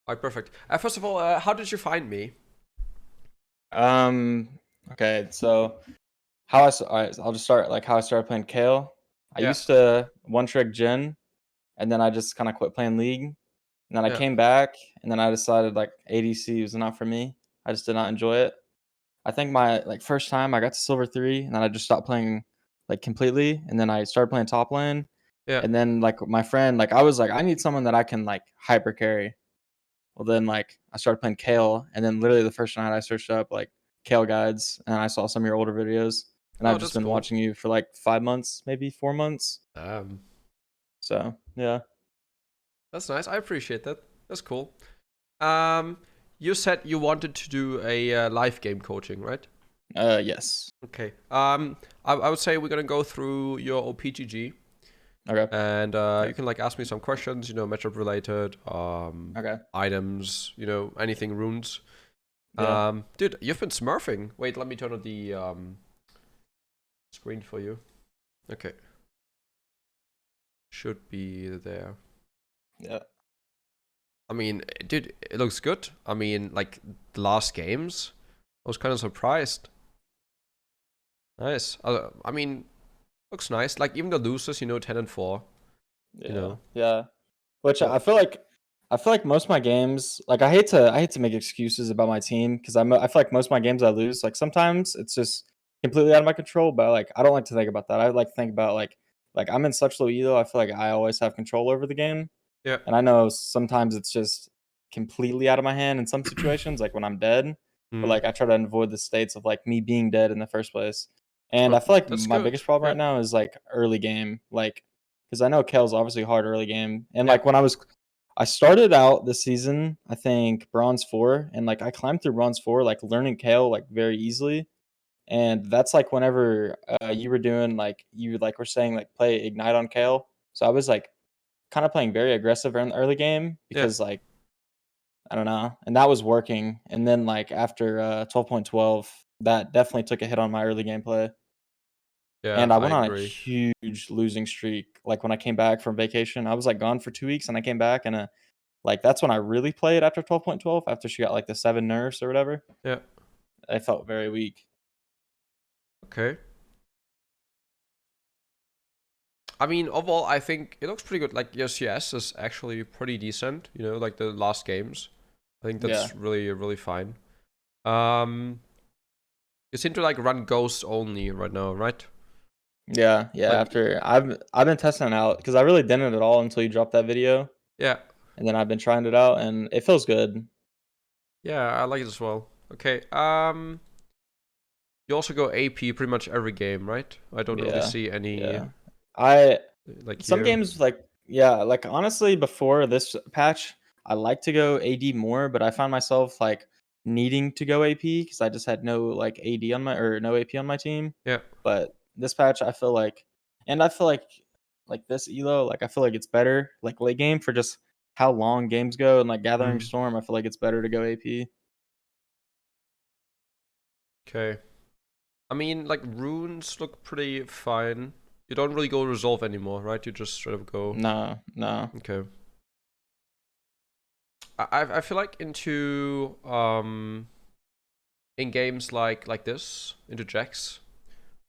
All right, perfect. First of all, how did you find me? Um. Okay. So how alright, I'll just start like how I started playing Kayle. I Yeah, used to one trick Jin, and then I just kind of quit playing League. And then I yeah. came back, and then I decided like ADC was not for me. I just did not enjoy it. I think my like first time I got to Silver 3, and then I just stopped playing like completely, and then I started playing top lane. Yeah. And then like my friend, like I was like, I need someone that I can like hyper carry. Well, then like I started playing Kayle, and then literally the first night I searched up like Kayle guides, and I saw some of your older videos, and Oh, I've just that's been cool. watching you for like 5 months, maybe 4 months. Um, So yeah, that's nice. I appreciate that. That's cool. Um, you said you wanted to do a live game coaching, right? yes, Okay. I would say we're gonna go through your OPGG, okay, and okay, you can like ask me some questions, matchup related, okay, items, anything runes. yeah, Dude, you've been smurfing. Wait, let me turn on the screen for you. Okay, should be there. yeah. I mean, dude, it looks good. I mean, like the last games, I was kind of surprised. Nice. I mean, looks nice. Like even the losers, 10-4. You Yeah, know. yeah. Which Well, I feel like most of my games, like I hate to make excuses about my team because I feel like most of my games I lose. Like sometimes it's just completely out of my control, but like I don't like to think about that. I like to think about like I'm in such low elo. I feel like I always have control over the game, yeah. and I know sometimes it's just completely out of my hand in some situations, like when I'm dead. But Mm. like I try to avoid the states of like me being dead in the first place. And I Well, feel like that's my good. biggest problem Yeah. right now is like early game, like because I know Kale's obviously hard early game, and Yeah. like I started out this season, I think bronze 4, and like I climbed through bronze 4, like learning Kale like very easily. And that's like whenever you were doing like you like were saying like play ignite on Kale. So I was like kind of playing very aggressive in the early game Yeah. because like I don't know, and that was working. And then like after 12.12, that definitely took a hit on my early gameplay. Yeah. And I I went on a agree. huge losing streak. Like when I came back from vacation, I was like gone for 2 weeks, and I came back and like that's when I really played after 12.12. After she got like the 7 nerfs or whatever, Yeah. I felt very weak. Okay. I mean, overall, I think it looks pretty good. Like your CS is actually pretty decent. Like the last games. I think Yeah, that's really, really fine. Um, you seem to like run Ghost only right now, right? yeah, yeah. Like, After I've been testing it out because I really didn't at all until you dropped that video, yeah, and then I've been trying it out, and it feels good. yeah, I like it as well. Okay. You also go AP pretty much every game, right? I don't really Yeah, see any yeah. I like Some here. games like yeah, like honestly before this patch, I like to go AD more, but I found myself like needing to go AP because I just had no like AD on my or no AP on my team. Yeah. But this patch, I feel like, and I feel like this elo, like I feel like it's better like late game for just how long games go and like Gathering Mm. Storm. I feel like it's better to go AP. Okay. I mean, like runes look pretty fine. You don't really go resolve anymore, right? You just straight up go. No, no, Okay. I feel like in games like this into Jax.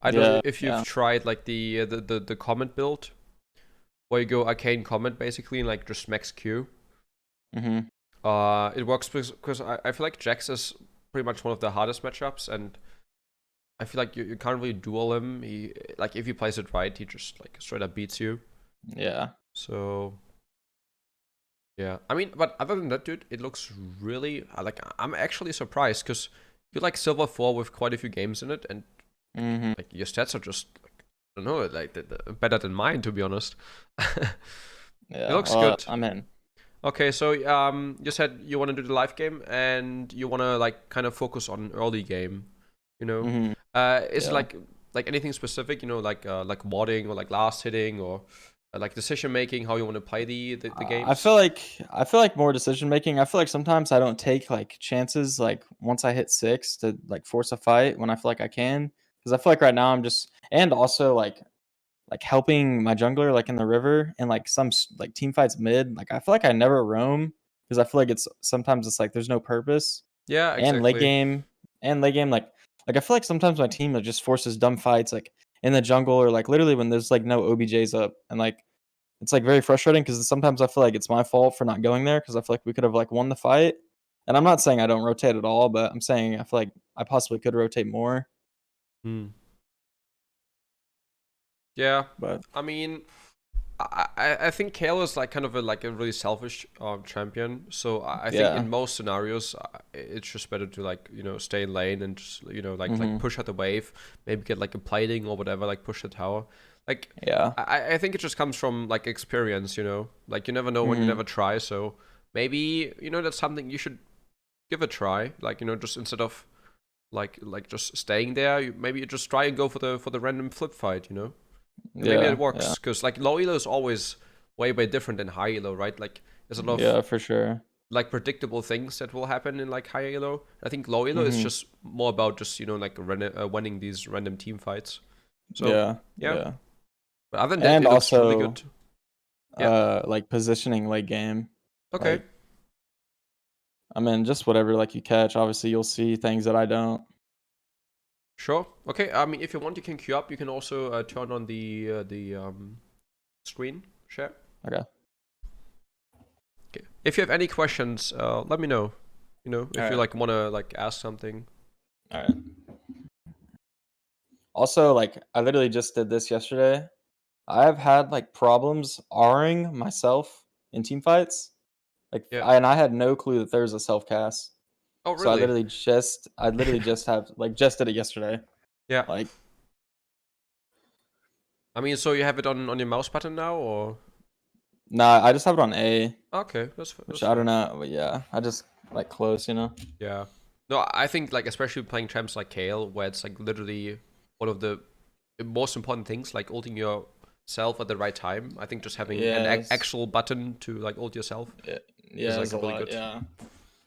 I don't know yeah, if you've yeah, tried like the comment build where you go arcane comment basically and like just max Q. mm-hmm. It works because I feel like Jax is pretty much one of the hardest matchups, and I feel like you can't really duel him. He like if he plays it right, he just like straight up beats you. Yeah, So yeah, I mean, but other than that, dude, it looks really like I'm actually surprised because you're like silver 4 with quite a few games in it, and mm-hmm. like your stats are just like I don't know, like better than mine to be honest. It Yeah. looks Well, good. I'm in. Okay, so you said you want to do the live game and you want to like kind of focus on early game, you know. Mm-hmm. Is it Yeah. like anything specific, like warding or like last hitting or like decision making, how you want to play the I games? feel like more decision making. I feel like sometimes I don't take like chances like once I hit 6 to like force a fight when I feel like I can because I feel like right now I'm just and also like helping my jungler like in the river and like like team fights mid. Like I feel like I never roam because I feel like it's sometimes it's like there's no purpose. Yeah, And late exactly. game like I feel like sometimes my team like just forces dumb fights like in the jungle or like literally when there's like no OBJs up and like it's like very frustrating because sometimes I feel like it's my fault for not going there because I feel like we could have like won the fight. And I'm not saying I don't rotate at all, but I'm saying I feel like I possibly could rotate more. Hmm. Yeah, But I mean, I think Kayle is like kind of a really selfish champion. So I think yeah. in most scenarios, it's just better to like stay in lane and just like Mhm. push out the wave, maybe get like a plating or whatever, like push the tower. Like Yeah. I think it just comes from like experience, like you never know when you Mhm. never try. So maybe that's something you should give a try. Like just instead of like just staying there, maybe you just try and go for the random flip fight. And maybe it Yeah. Yeah. works because like low elo is always way way different than high elo, right? Like there's a lot of Yeah, for sure. like predictable things that will happen in like high elo. I think low elo is Mhm. just more about just like winning these random team fights. So Yeah. yeah, Yeah. but other than that, And it looks really also good. Yeah. like positioning late game. Okay. Like I mean just whatever like you catch, obviously you'll see things that I don't. Sure. Okay. I mean, if you want, you can queue up. You can also turn on the screen share. Okay. Okay. If you have any questions, let me know. All If you right. like wanna like ask something. All right. Also, like I literally just did this yesterday. I've had like problems Ring myself in team fights. Yeah. And I had no clue that there was a self cast. Oh, So really? I literally just have like just did it yesterday. Yeah. Like I mean, so you have it on your mouse button now, or nah, I just have it on A, okay, which that's I don't fair. know, but yeah, I just like close, you know. Yeah. No, I think like especially playing champs like Kayle, where it's like literally one of the most important things, like ulting yourself at the right time. I think just having an Yes. actual button to like ult yourself Yeah, is yeah, like it's a really lot. good. Yeah.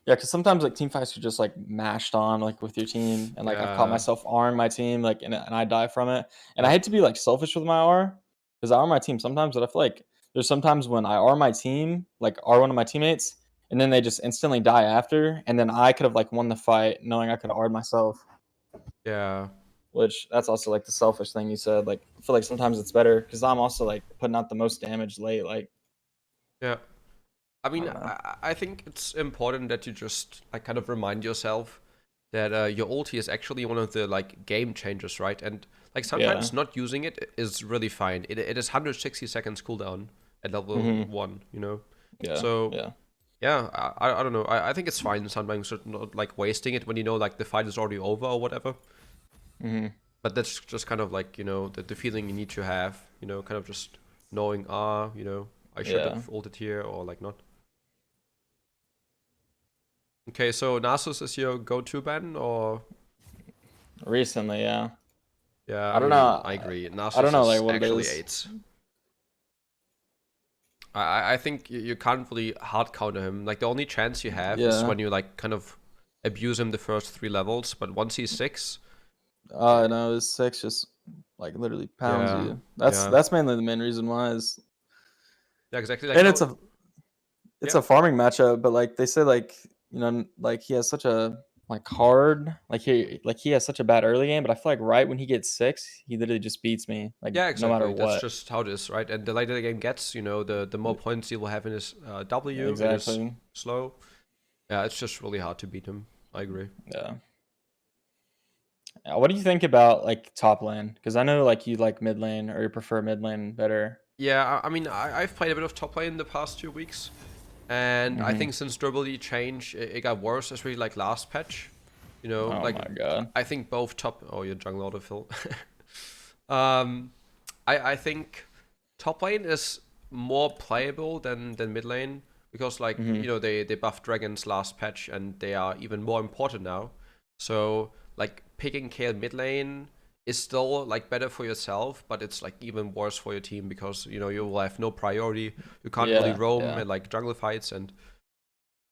Yeah, because sometimes like team fights are just like mashed on like with your team, and like I've caught Yeah. myself R'ing my team like and I die from it. And I Yeah. hate to be like selfish with my R because I R my team sometimes, but I feel like there's sometimes when I R my team, like R one of my teammates, and then they just instantly die after, and then I could have like won the fight knowing I could have R'd myself. Yeah. Which that's also like the selfish thing you said. Like I feel like sometimes it's better because I'm also like putting out the most damage late. Like Yeah. I I mean, don't know. I think it's important that you just like kind of remind yourself that your ulti is actually one of the like game changers, right? And like Yeah. sometimes not using it is really fine. It is 160 seconds cooldown at level Hmm. 1. Yeah. So Yeah. yeah, I don't know. I think it's fine sometimes not like wasting it when like the fight is already over or whatever. Hmm. But that's just kind of like the feeling you need to have. Kind of just knowing I should Yeah. have ulted here or like not. Okay, so Nasus is your go-to ban, or Recently, yeah. yeah, I I don't mean, know. I agree. I don't Nasus know like is what it actually is. eight. I think you can't really hard counter him. Like the only chance you have is Yeah. when you like kind of abuse him the first 3 levels, but once he's 6, I know his six just like literally pounds yeah, you. yeah, That's mainly the main reason why is yeah, exactly. Like and no, it's yeah, a farming matchup, but like they say like like he has such a like hard like he has such a bad early game, but I feel like right when he gets six, he literally just beats me like yeah, no matter exactly. That's what. just how it is, right? And the later the game gets, the more points he will have in his W, in his Exactly. slow. Yeah, it's just really hard to beat him. I agree. Yeah. What do you think about like top lane? Because I know like you like mid lane or you prefer mid lane better. Yeah, I mean, I've played a bit of top lane in the past 2 weeks, and I Hmm. think since durability change, it got worse, especially like last patch. Oh Like my god. I think both top. Oh, you're jungle autofill. um, I think top lane is more playable than mid lane because like Hmm. they buffed dragons last patch and they are even more important now. So like picking Kayle mid lane is still like better for yourself, but it's like even worse for your team because you will have no priority. You can't really Yeah. roam Yeah. in like jungle fights, and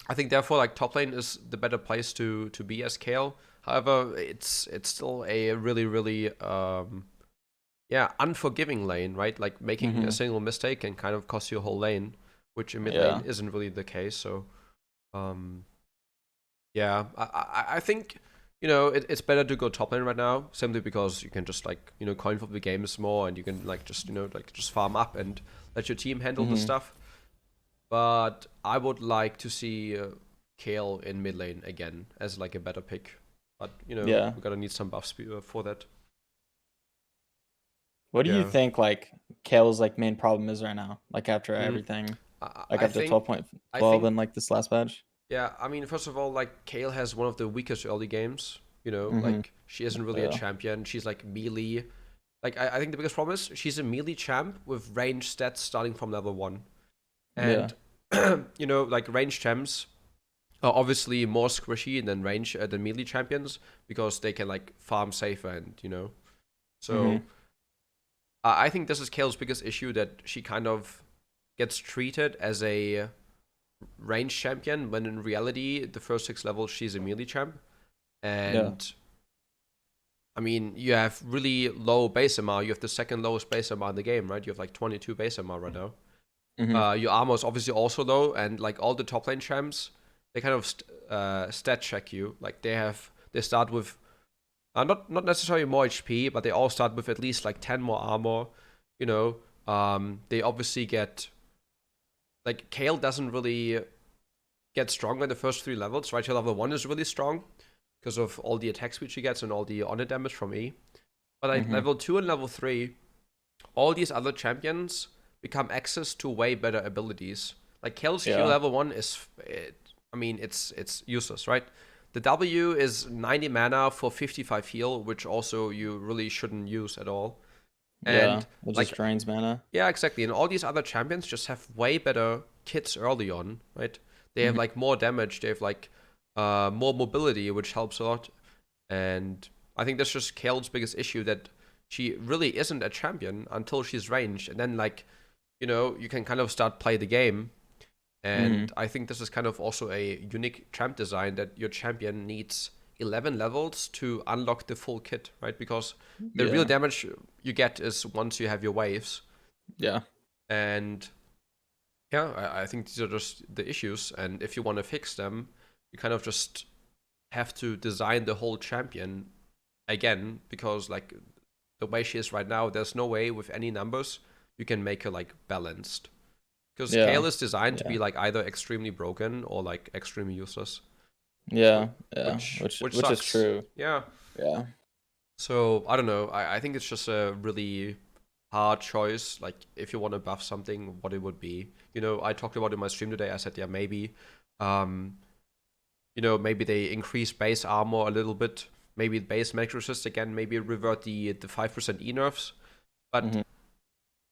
I think therefore like top lane is the better place to be as Kayle. However, it's still a really yeah, unforgiving lane, right? Like making a Hmm. single mistake can kind of cost you a whole lane, which in mid lane Yeah. isn't really the case. So Um, yeah, I think it's better to go top lane right now simply because you can just like coin flip the games more and you can like just like just farm up and let your team handle the Mhm. stuff. But I would like to see Kayle in mid lane again as like a better pick. But Yeah. we're gonna need some buffs for that. What do you Yeah. think, like, Kale's, like, main problem is right now? Like, after Mm. everything, I, like, I after think I 12.12 think and, like, this last patch? yeah. I mean, first of all, like Kayle has one of the weakest early games. Mhm. Like she isn't really a Yeah. champion. She's like melee. Like I think the biggest problem is she's a melee champ with range stats starting from level 1. Yeah. And like range champs are obviously more squishy than than melee champions because they can like farm safer and So Mhm. I think this is Kayle's biggest issue, that she kind of gets treated as a range champion when in reality the first 6 levels she's a melee champ. Yeah. And I mean, you have really low base MR. You have the second lowest base MR in the game, right? You have like 22 base MR right now. Mhm. Your armor is obviously also low, and like all the top lane champs, they kind of stat check you. Like they start with not necessarily more HP, but they all start with at least like 10 more armor. You know, they obviously get like Kayle doesn't really get stronger in the first 3 levels. Right, her level 1 is really strong because of all the attack speed she gets and all the honor damage from E. But like Mhm. level 2 and level 3, all these other champions become access to way better abilities. Like Kale's Q Yeah. level 1 I mean, it's useless, right? The W is 90 mana for 55 heal, which also you really shouldn't use at all. Yeah. And It like, just drains mana. yeah, exactly. And all these other champions just have way better kits early on, right? They have Mhm. like more damage, they have like more mobility, which helps a lot. And I think that's just Kale's biggest issue, that she really isn't a champion until she's ranged. And then like, you can kind of start play the game. And Mhm. I think this is kind of also a unique champ design, that your champion needs 11 levels to unlock the full kit, right? Because the real Yeah. damage you get is once you have your waves. Yeah. And yeah, I think these are just the issues. And if you want to fix them, you kind of just have to design the whole champion again, because like the way she is right now, there's no way with any numbers you can make her like balanced. Because Yeah. Kayle is designed to Yeah. be like either extremely broken or like extremely useless, Yeah. Yeah. which Which is sucks. true. Yeah. Yeah. So I don't know. I think it's just a really hard choice. Like if you want to buff something, what it would be. I talked about it in my stream today. I said, yeah, maybe, um, maybe they increase base armor a little bit. Maybe base max resist again. Maybe revert the 5% E nerfs. But Mhm.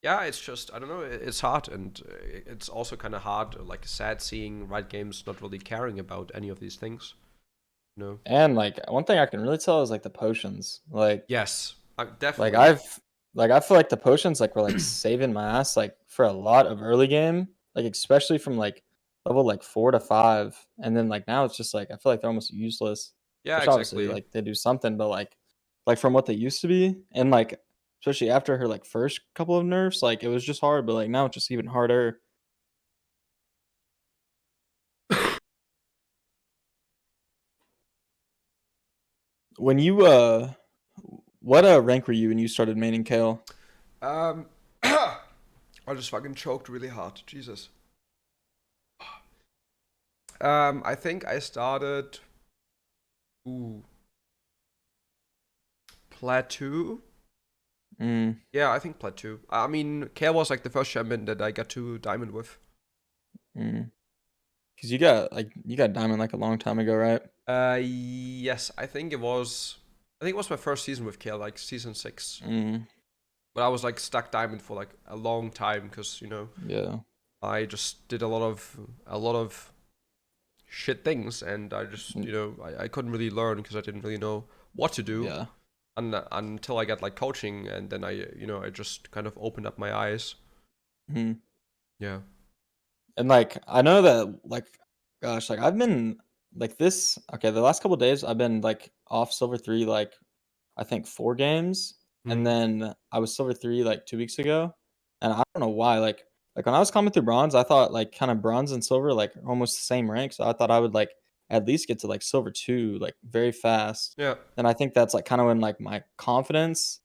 yeah, it's just I don't know. It's hard, and it's also kind of hard, like sad seeing Riot Games not really caring about any of these things. You know? And, like, one thing I can really tell is, like, the potions. Yes, Like, definitely. I've I feel like the potions, like, were, like, saving my ass, like, for a lot of early game, like, especially from, like, level, like, 4 to 5, and then, like, now it's just, like, I feel like they're almost useless, Yeah, which obviously, exactly. like, they do something, but, like, from what they used to be, and, like, especially after her, like, first couple of nerfs, like, it was just hard, but, like, now it's just even harder. When you, what, rank were you when you started maining Kayle? Um, I just fucking choked really hard. Jesus. I think I started ooh plateau. Mm, Yeah, I think plateau. I mean, Kale was like the first champion that I got to diamond with. mm. 'Cause you got diamond, like, a long time ago, right? Yes, I think it was. I think it was my first season with Kale, like season 6. Mm, But I was like stuck diamond for like a long time because yeah. I just did a lot of shit things, and I just Mm, I couldn't really learn because I didn't really know what to do yeah. until I got like coaching, and then I just kind of opened up my eyes. Mhm. Yeah. And, like, I know that, like, gosh, like, I've been like, the last couple days, I've been, like, off Silver 3, like, I think 4 games, and Hmm. then I was Silver 3, like, 2 weeks ago, and I don't know why, like, Like when I was coming through bronze, I thought like kind of bronze and silver like are almost the same rank. So I thought I would like at least get to like silver 2 like very fast. Yeah. And I think that's like kind of when like my confidence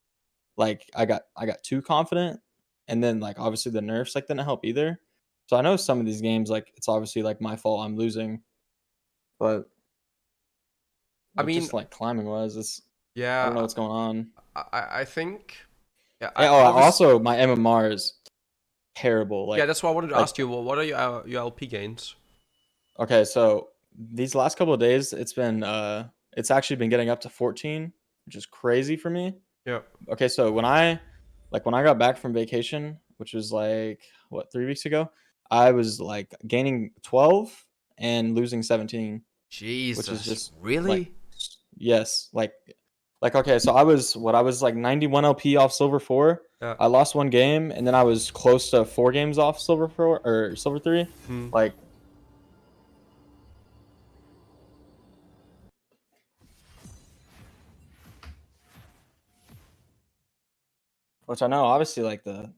like I got too confident, and then like obviously the nerfs like didn't help either. So I know some of these games like it's obviously like my fault I'm losing, but I like mean, just like climbing wise, it's I don't know yeah, what's going on. I think, yeah, And, I was, also my MMR is terrible. yeah, Like that's why I wanted to like ask you, what are your LP gains? okay, so these last couple of days it's actually been getting up to 14, which is crazy for me. Yeah. Okay, so when I got back from vacation, which was like what 3 weeks ago, I was like gaining 12 and losing 17, which is Jesus, just like really? yes, like okay, so I was like 91 LP off silver 4. Yeah. I lost one game and then I was close to 4 games off silver 4 or silver 3. Hmm. Like which I know obviously like the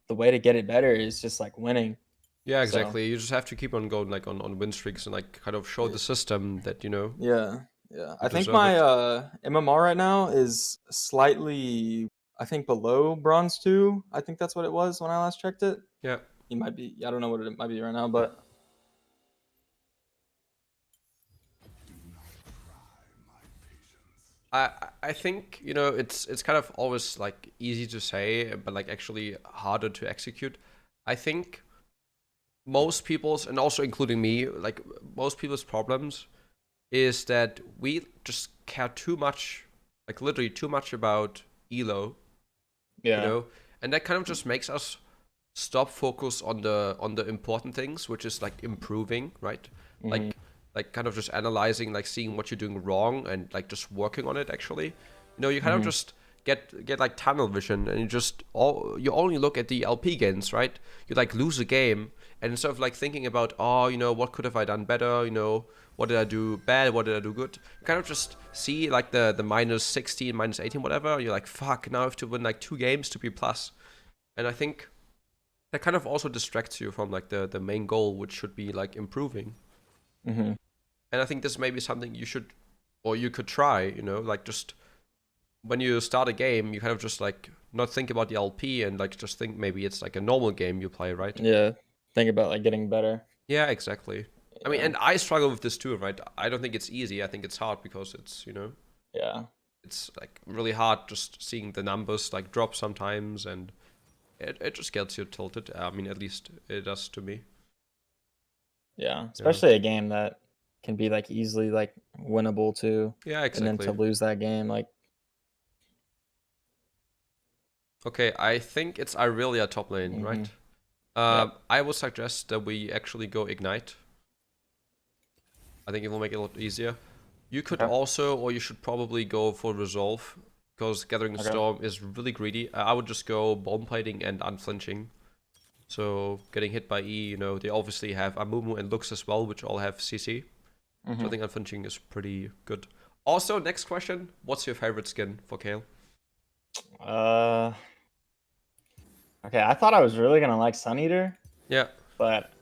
way to get it better is just like winning. Yeah, So, exactly. You just have to keep on going like on win streaks and like kind of show the system that yeah, yeah. you I think deserve my it. MMR right now is slightly, I think below bronze 2. I think that's what it was when I last checked it. Yeah. It might be. I don't know what it might be right now, but I think it's kind of always like easy to say, but like actually harder to execute. I think most people's, and also including me, like most people's problems is that we just care too much, like literally too much about elo, you yeah. know, and that kind of just makes us stop focus on the important things, which is like improving, right? Hmm. Like kind of just analyzing, like seeing what you're doing wrong and like just working on it actually. You kind of Hmm. just get like tunnel vision, and you only look at the LP gains, right? You like lose a game, and instead of like thinking about, oh, what could have I done better, what did I do bad, what did I do good, you kind of just see like the minus 16, minus 18, whatever, and you're like, fuck, now I have to win like 2 games to be plus. And I think that kind of also distracts you from like the main goal, which should be like improving. Hmm. And I think this may be something you should, or you could try, like just when you start a game, you kind of just like not think about the LP and like just think maybe it's like a normal game you play, right? Yeah. Think about like getting better. Yeah, exactly. I mean, Yeah. and I struggle with this too, right? I don't think it's easy. I think it's hard because Yeah. it's like really hard just seeing the numbers like drop sometimes, and it just gets you tilted. I mean, at least it does to me. Yeah. Yeah. Especially a game that can be like easily like winnable too, Yeah, and then to exactly. lose that game like Okay, I think it's Irelia top lane, hmm. right? Yep. I would suggest that we actually go Ignite. I think it will make it a lot easier. You could Okay. also, or you should probably go for Resolve, because Gathering the Okay. Storm is really greedy. I would just go Bomb Plating and Unflinching. So getting hit by E, they obviously have Amumu and Lux as well, which all have CC. So I Hmm. think Unflinching is pretty good. Also, next question, what's your favorite skin for Kayle? Uh okay, I thought I was really gonna like Sun Eater, Yeah. but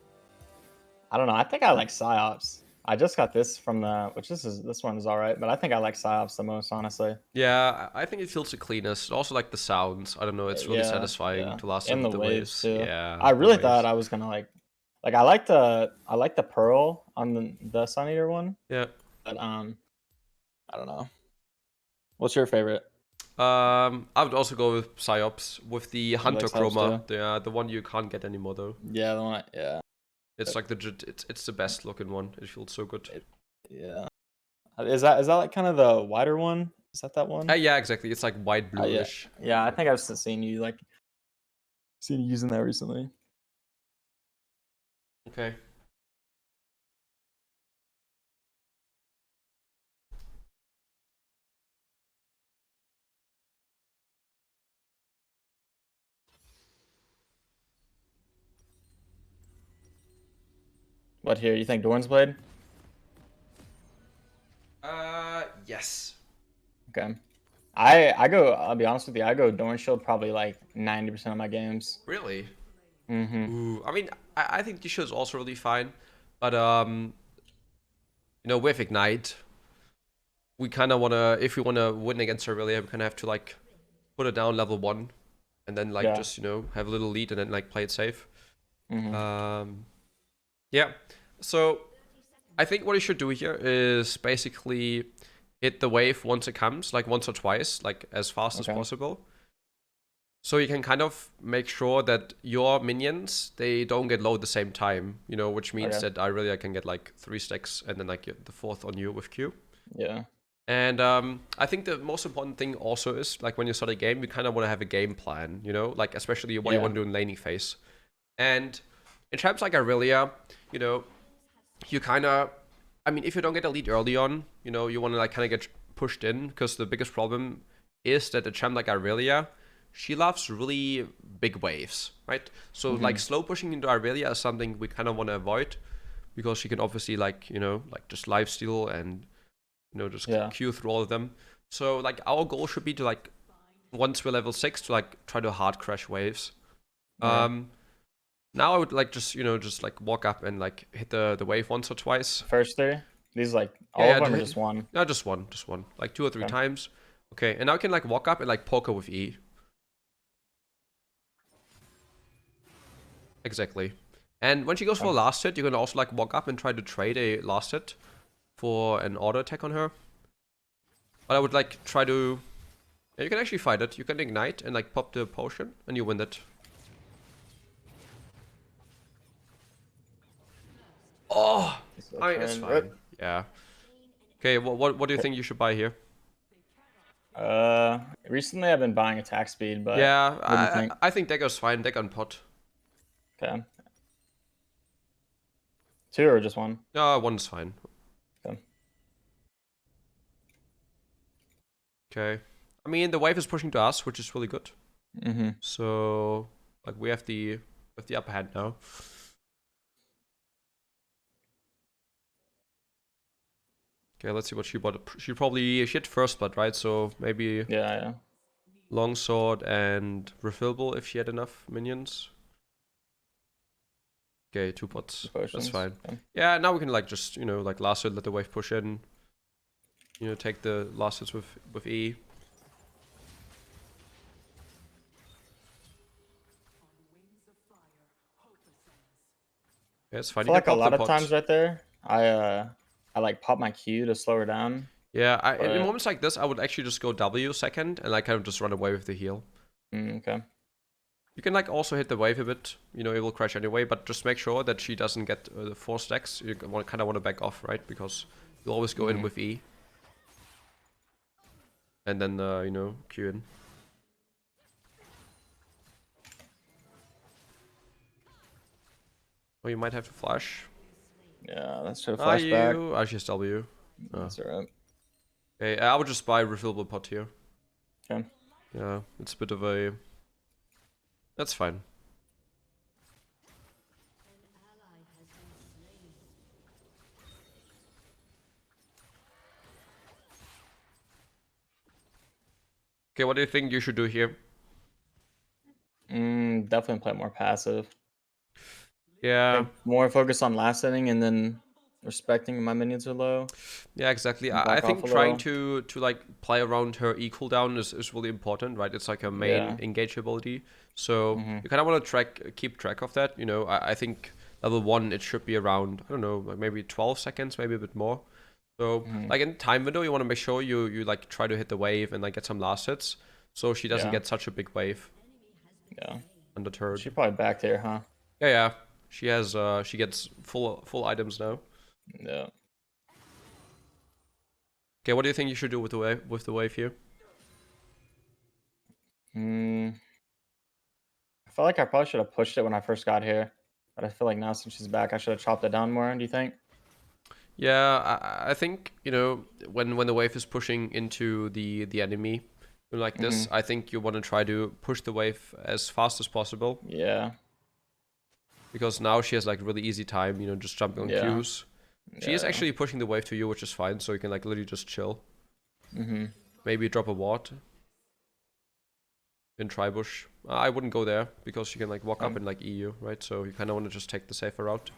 I don't know. I think I like Psyops. I just got this from the which this one is all right, but I think I like Psyops the most, honestly. Yeah, I think it feels the cleanest. Also like the sounds. I don't know, it's really Yeah, satisfying yeah. to last it And with the the waves waves. too. Yeah, I the really thought waves. I was gonna like I like the Pearl on the Sun Eater one, Yeah. but I don't know. What's your favorite? I would also go with Psyops with the You like Hunter Psyops too? Chroma, the one you can't get anymore though. Yeah, the one. Yeah, It's like it's the best looking one. It feels so good. it, yeah. Is that like kind of the wider one? Is that one? Yeah, exactly. It's like white Yeah, bluish. yeah. I think I've seen you using that recently. Okay. What here? You think Dorn's Blade? Yes. Okay. I'll be honest with you. I go Dorn Shield probably like 90% of my games. Really? Mm-hmm. Ooh, I mean, I think this is also really fine, but with Ignite, we kind of wanna, if we wanna win against Aurelia, we kind of have to like put it down level 1, and then like Yeah. just have a little lead and then like play it safe. Mm-hmm. Yeah. So I think what you should do here is basically hit the wave once it comes, like once or twice, like as fast as Okay. possible. So you can kind of make sure that your minions, they don't get low at the same time, which means Okay. that I can get like 3 stacks and then like the fourth on you with Q. Yeah. And I think the most important thing also is like when you start a game, you kind of want to have a game plan, like especially what you Yeah. want to do in laning phase. And in champs like Aurelia, you know, you kind of, I mean, if you don't get a lead early on, you want to like kind of get pushed in because the biggest problem is that a champ like Aurelia, she loves really big waves, right? So Mm-hmm. like slow pushing into Aurelia is something we kind of want to avoid because she can obviously like like just lifesteal and just Yeah. queue through all of them. So like our goal should be to like once we're level 6 to like try to hard crash waves. Okay. Um, Now I would like just like walk up and like hit the wave once or twice. First three? These like Yeah, all of yeah, them or just one? no, just one, like 2 or 3 Okay. times. Okay, and now I can like walk up and like poke her with E. Exactly. And when she goes for a Okay. last hit, you can also like walk up and try to trade a last hit for an auto attack on her. But I would like try to. Yeah, you can actually fight it. You can ignite and like pop the potion, and you win it. Oh, It's a I mean, it's trend. Yep. fine. Yeah. Okay, what do you think you should buy here? Recently I've been buying attack speed, but Yeah, what do you I think? I think Dagger's fine. Dagger and pot. Okay. Two or just one? No, one's fine. Okay. Okay. I mean, the wave is pushing to us, which is really good. Mm-hmm. So, like, we have the upper hand now. Okay, let's see what she bought. She hit first blood, right? So maybe Yeah, yeah. longsword and refillable if she had enough minions. Okay, 2 pots. Two That's potions. fine. Okay. Yeah, now we can like just like last hit, let the wave push in. Take the last hits with E. Yeah, it's I fine. You feel can like a pop the lot of pot. times right there, I like pop my Q to slow her down. Yeah, in But moments like this, I would actually just go W second and like kind of just run away with the heal. okay. You can like also hit the wave a bit. It will crash anyway, but just make sure that she doesn't get the 4 stacks. You kind of want to back off, right? Because you'll always go in Mm-hmm. with E and then Q in. Or you might have to flash. Yeah, let's try to Are flashback. you? She's W. Oh. That's alright. Okay, I would just buy refillable pot here. Okay. Yeah, it's a bit of a. That's fine. Okay, what do you think you should do here? Definitely play more passive. I Yeah, think more focus on last inning and then respecting my minions are low. yeah, exactly. I Back off think a trying little. to like play around her E cooldown is really important, right? It's like her main Yeah. engage ability. So Mm-hmm. you kind of want to keep track of that. I think level 1 it should be around, I don't know, like maybe 12 seconds, maybe a bit more. So Mm-hmm. like in time window, you want to make sure you like try to hit the wave and like get some last hits, so she doesn't Yeah. get such a big wave Yeah. undeterred. She probably backed here, huh? Yeah, yeah. She gets full items now. Yeah. Okay, what do you think you should do with the wave here? Mm, I feel like I probably should have pushed it when I first got here. But I feel like now since she's back, I should have chopped it down more. Do you think? Yeah, I think when the wave is pushing into the enemy like Mm-hmm. this, I think you want to try to push the wave as fast as possible Yeah. because now she has like really easy time, just jumping on Yeah. queues. She is Yeah. actually pushing the wave to you, which is fine, so you can like literally just chill. Mm-hmm. Maybe drop a ward. in Tribush. I wouldn't go there because she can like walk up Okay. and like EU, right? So you kind of want to just take the safer route.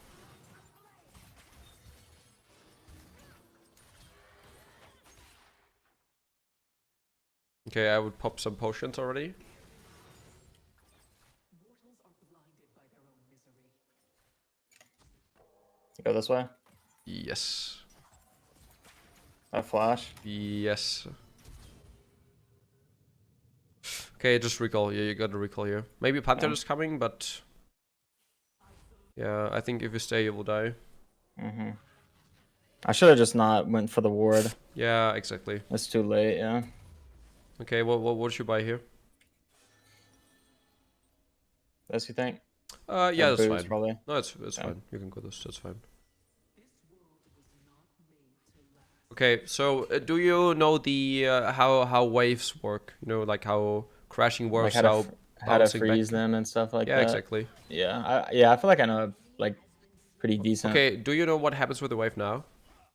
Okay, I would pop some potions already. Go this way. Yes. I flash. Yes. Okay, just recall. Yeah, you got to recall here. Maybe Panther Yeah. is coming, but yeah, I think if you stay, you will die. Mm-hmm. I should have just not went for the ward. Yeah, exactly. It's too late. Yeah. Okay, what should you buy here? That's you think? Or Yeah, that's boots fine. probably. No, it's Yeah. fine. You can go this. That's fine. Okay, so do you know the how waves work? You know, like how crashing Like works, how how to bouncing freeze back. them and stuff like Yeah, that. exactly. Yeah. I feel like I know like pretty decent. Okay, do you know what happens with the wave now,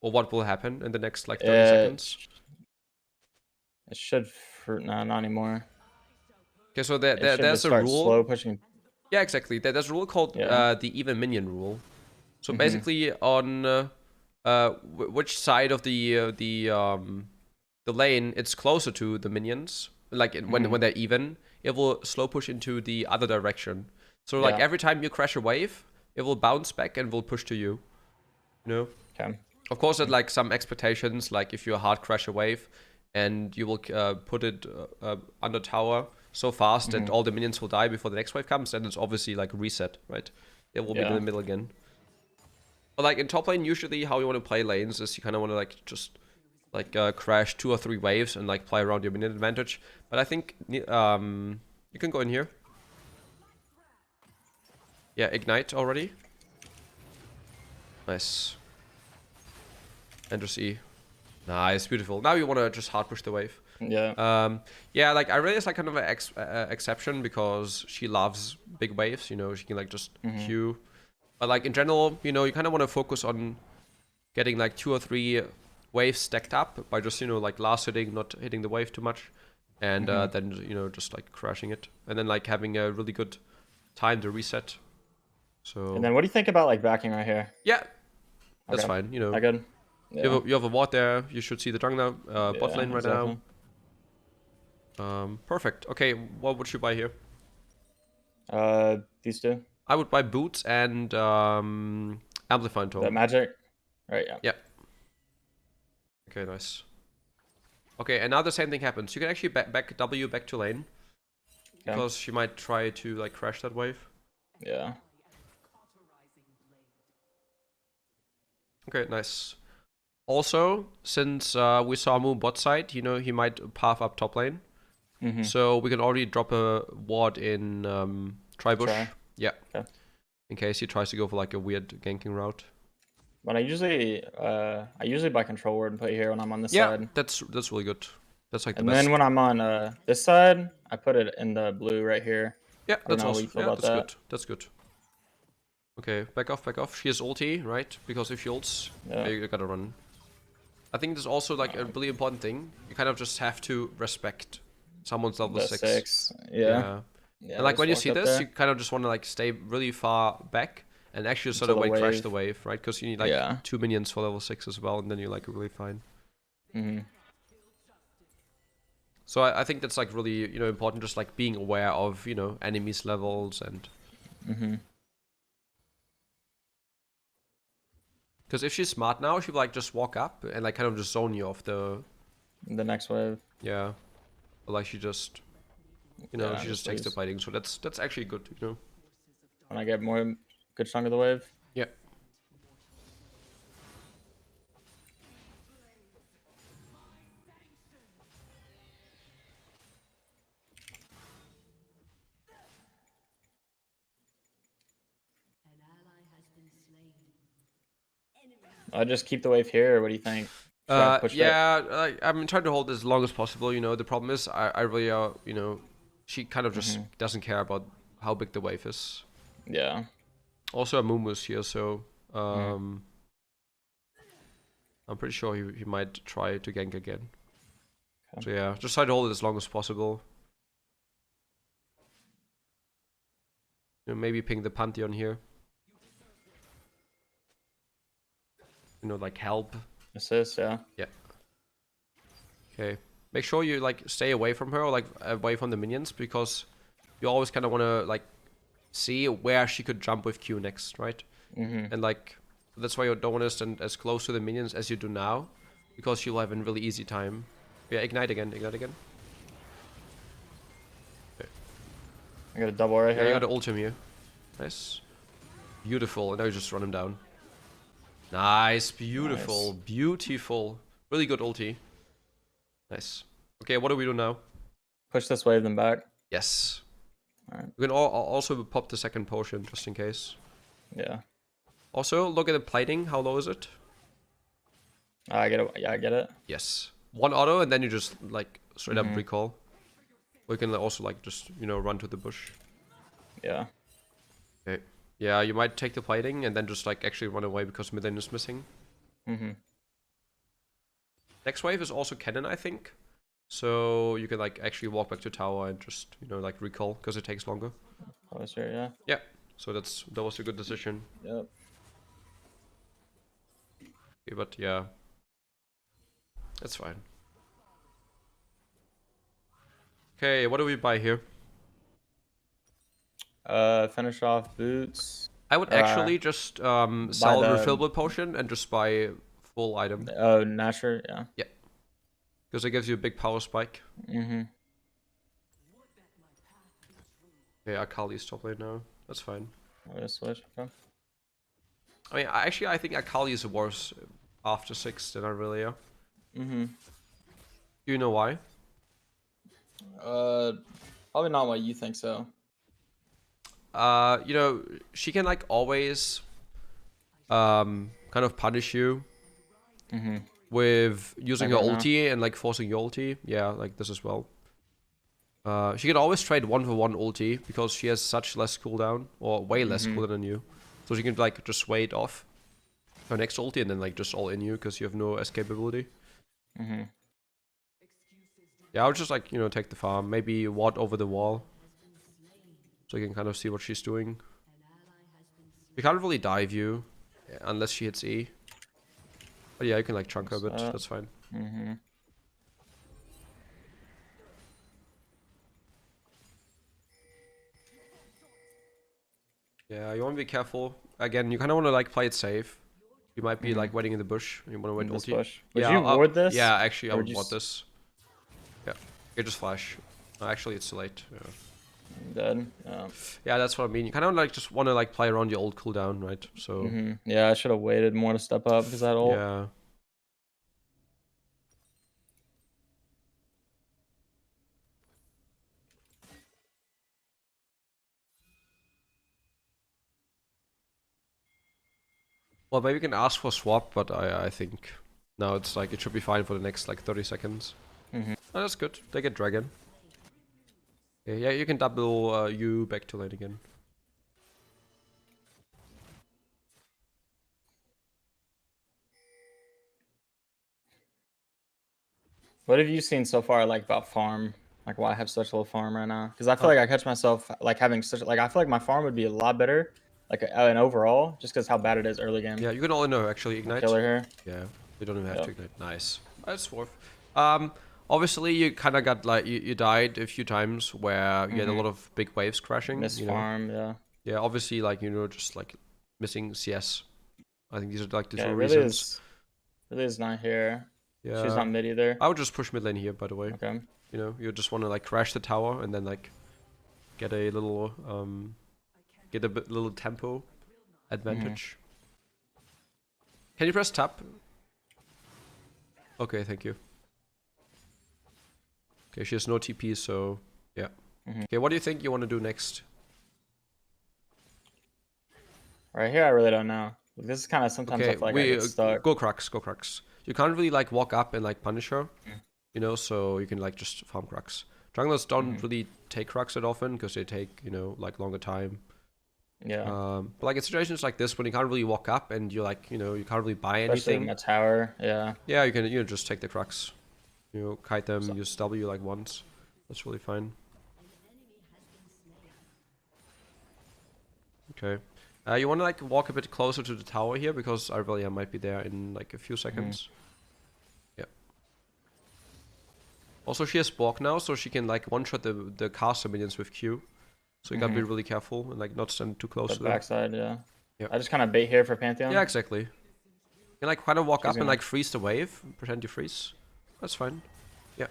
or what will happen in the next like 30 It seconds? it should no, not anymore. Okay, so It should there's just a start rule. slow pushing. Yeah, exactly. There's a rule called Yeah. the even minion rule. So Mhm. basically, on which side of the lane it's closer to the minions, like Mhm. when they're even, it will slow push into the other direction. So like Yeah. every time you crash a wave, it will bounce back and will push to you. You know. Okay. Of course, at like some expectations, like if you hard crash a wave, and you will put it under tower so fast that Mhm. all the minions will die before the next wave comes, then it's obviously like reset, right? It will be in Yeah. the middle again. But like in top lane, usually how you want to play lanes is you kind of want to like just like crash 2 or 3 waves and like play around your minion advantage. But I think you can go in here. Yeah, ignite already. Nice. And just E. Nice, beautiful. Now you want to just hard push the wave. Yeah. Yeah, like I really like kind of an exception because she loves big waves. You know, she can like just Mhm. Q. But like in general, you know, you kind of want to focus on getting like 2 or 3 waves stacked up by just like last hitting, not hitting the wave too much, and Mhm. then just like crashing it, and then like having a really good time to reset. And So then what do you think about like backing right here? yeah, that's Okay. fine. You know, That good? Yeah. you have a ward there. You should see the jungler bot Yeah. lane right now. Exactly. Perfect. Okay, what would you buy here? These two. I would buy boots and amplifying The tome. magic. Right. Yeah. Yeah. Okay, nice. Okay, and now the same thing happens. You can actually back W back to lane Okay. because she might try to like crash that wave. Yeah. Okay, nice. Also, since we saw Moon bot side, he might path up top lane. Mhm. So we can already drop a ward in Tribush. Try. Yeah. Okay. In case he tries to go for like a weird ganking route. But I usually buy control ward and put it here when I'm on this Yeah, side. that's really good. That's like the And then best. when I'm on this side, I put it in the blue right here. Yeah, I don't that's know what also you feel about that's that. good. That's good. Okay, back off, back off. She has ulti, right? Because if she ults, Yeah. you gotta run. I think there's also like a really important thing. You kind of just have to respect someone's level The 6. 6. Yeah. Yeah. Yeah. And like Just when you walk see up this, you there kind of just want to like stay really far back and actually sort until of the wait crash wave. the wave, right? Because you need like Yeah. 2 minions for level 6 as well, and then you're like really fine. Mhm. So I think that's like really important, just like being aware of enemies levels, and Mhm. because if she's smart now, she'll like just walk up and like kind of just zone you off the The next wave. yeah, or like she just Yeah. she just Just takes the lose fighting. So that's actually good. when I get more good chunk of the wave. Yeah. I just keep the wave here. Or what do you think? Should I push back? Yeah, I'm trying to hold this as long as possible. The problem is I really she kind of just Mhm. doesn't care about how big the wave is. Yeah. Also, a Moonmus here, so Mhm. I'm pretty sure he might try to gank again. Okay. So yeah, just try to hold it as long as possible. You know, maybe ping the Pantheon here. You know, like help. Assist, yeah. Yeah. Okay. Make sure you like stay away from her or like away from the minions because you always kind of want to like see where she could jump with Q next, right? And like that's why you don't want to stand as close to the minions as you do now because she'll have a really easy time. Yeah, ignite again, ignite again. Okay. I got a double right Yeah, here. you got to ult him here. Nice. Beautiful. And now you just run him down. Nice. Beautiful. Nice. Beautiful. Really good ulti. Nice. Okay, what do we do now? Push this wave, then back. Yes. Alright. We can also pop the second potion just in case. Yeah. Also, look at the plating. How low is it? I get it. Yeah, I get it. Yes. One auto and then you just like straight up recall. We can also like just, you know, run to the bush. Yeah. Okay. Yeah, you might take the plating and then just like actually run away because mid lane is missing. Next wave is also cannon, I think. So you can like actually walk back to tower and just, you know, like recall because it takes longer. Closer, yeah. Yeah. So that was a good decision. Yep. Okay, but yeah. That's fine. Okay, what do we buy here? Finish off boots. I would actually just sell the refillable potion and just buy full item. Oh, Nasher, yeah. Yeah. Because it gives you a big power spike. Okay, Akali's top lane now. That's fine. I'm gonna switch. Okay. I mean, I think Akali is worse after 6 than Aurelia. Do you know why? Probably not why you think so. You know, she can like always kind of punish you with using her Like right now? ulti and like forcing your ulti. Yeah, like this as well. She can always trade 1-for-1 ulti because she has such less cooldown or way less cooldown than you. So she can like just wait off her next ulti and then like just all in you because you have no escapability. Yeah, I would just like, you know, take the farm, maybe ward over the wall. So you can kind of see what she's doing. You can't really dive you unless she hits E. But yeah, you can like chunk her a bit, that's fine. Yeah, you want to be careful. Again, you kind of want to like play it safe. You might be like waiting in the bush. You want to wait This ulti. bush. Would Yeah, you ward this? Yeah, actually, I Or would would you ward this. Yeah, you just flash. Actually, it's too late. Yeah. Dead. Yeah. Yeah, that's what I mean. You kind of like just want to like play around your old cooldown, right? So Yeah, I should have waited more to step up because that ult. yeah. Well, maybe we can ask for swap, but I think no, it's like it should be fine for the next like 30 seconds. Oh, that's good. They get dragon. Okay, yeah, you can double you back to lane again. What have you seen so far, like about farm? Like why I have such low farm right now? Because I feel like I catch myself like having such like I feel like my farm would be a lot better, like an overall, just because how bad it is early game. Yeah, you can all in her actually ignite. Killer here. Yeah, you don't even have to ignite. Nice. That's worth. Obviously you kind of got like you died a few times where you had a lot of big waves crashing. Miss you know? farm, yeah. Yeah, obviously like you know just like missing CS. I think these are like the Yeah, two it really reasons. really is not here. Yeah. She's not mid either. I would just push mid lane here, by the way. Okay. You know, you just want to like crash the tower and then like get a little little tempo advantage. Can you press tap? Okay, thank you. Okay, she has no TP, so yeah. Okay, what do you think you want to do next? Right here, I really don't know. This is kind of sometimes I Okay, feel like I get stuck. go Crux, go Crux. You can't really like walk up and like punish her, you know, so you can like just farm Crux. Junglers don't really take Crux that often because they take, you know, like longer time. Yeah. But like in situations like this when you can't really walk up and you're like, you know, you can't really buy Especially in anything. my tower. Yeah. Yeah, you can, you know, just take the Crux. You know, kite them, use W like once. That's really fine. Okay. You want to like walk a bit closer to the tower here because Irelia might be there in like a few seconds. Yeah. Also, she has Bork now, so she can like one-shot the caster minions with Q. So you gotta be really careful and like not stand too close The to them. backside, yeah. Yep. I just kind of bait here for Pantheon. Yeah, exactly. You can like kind of walk She's up and gonna. like freeze the wave, pretend you freeze. That's fine. Yeah.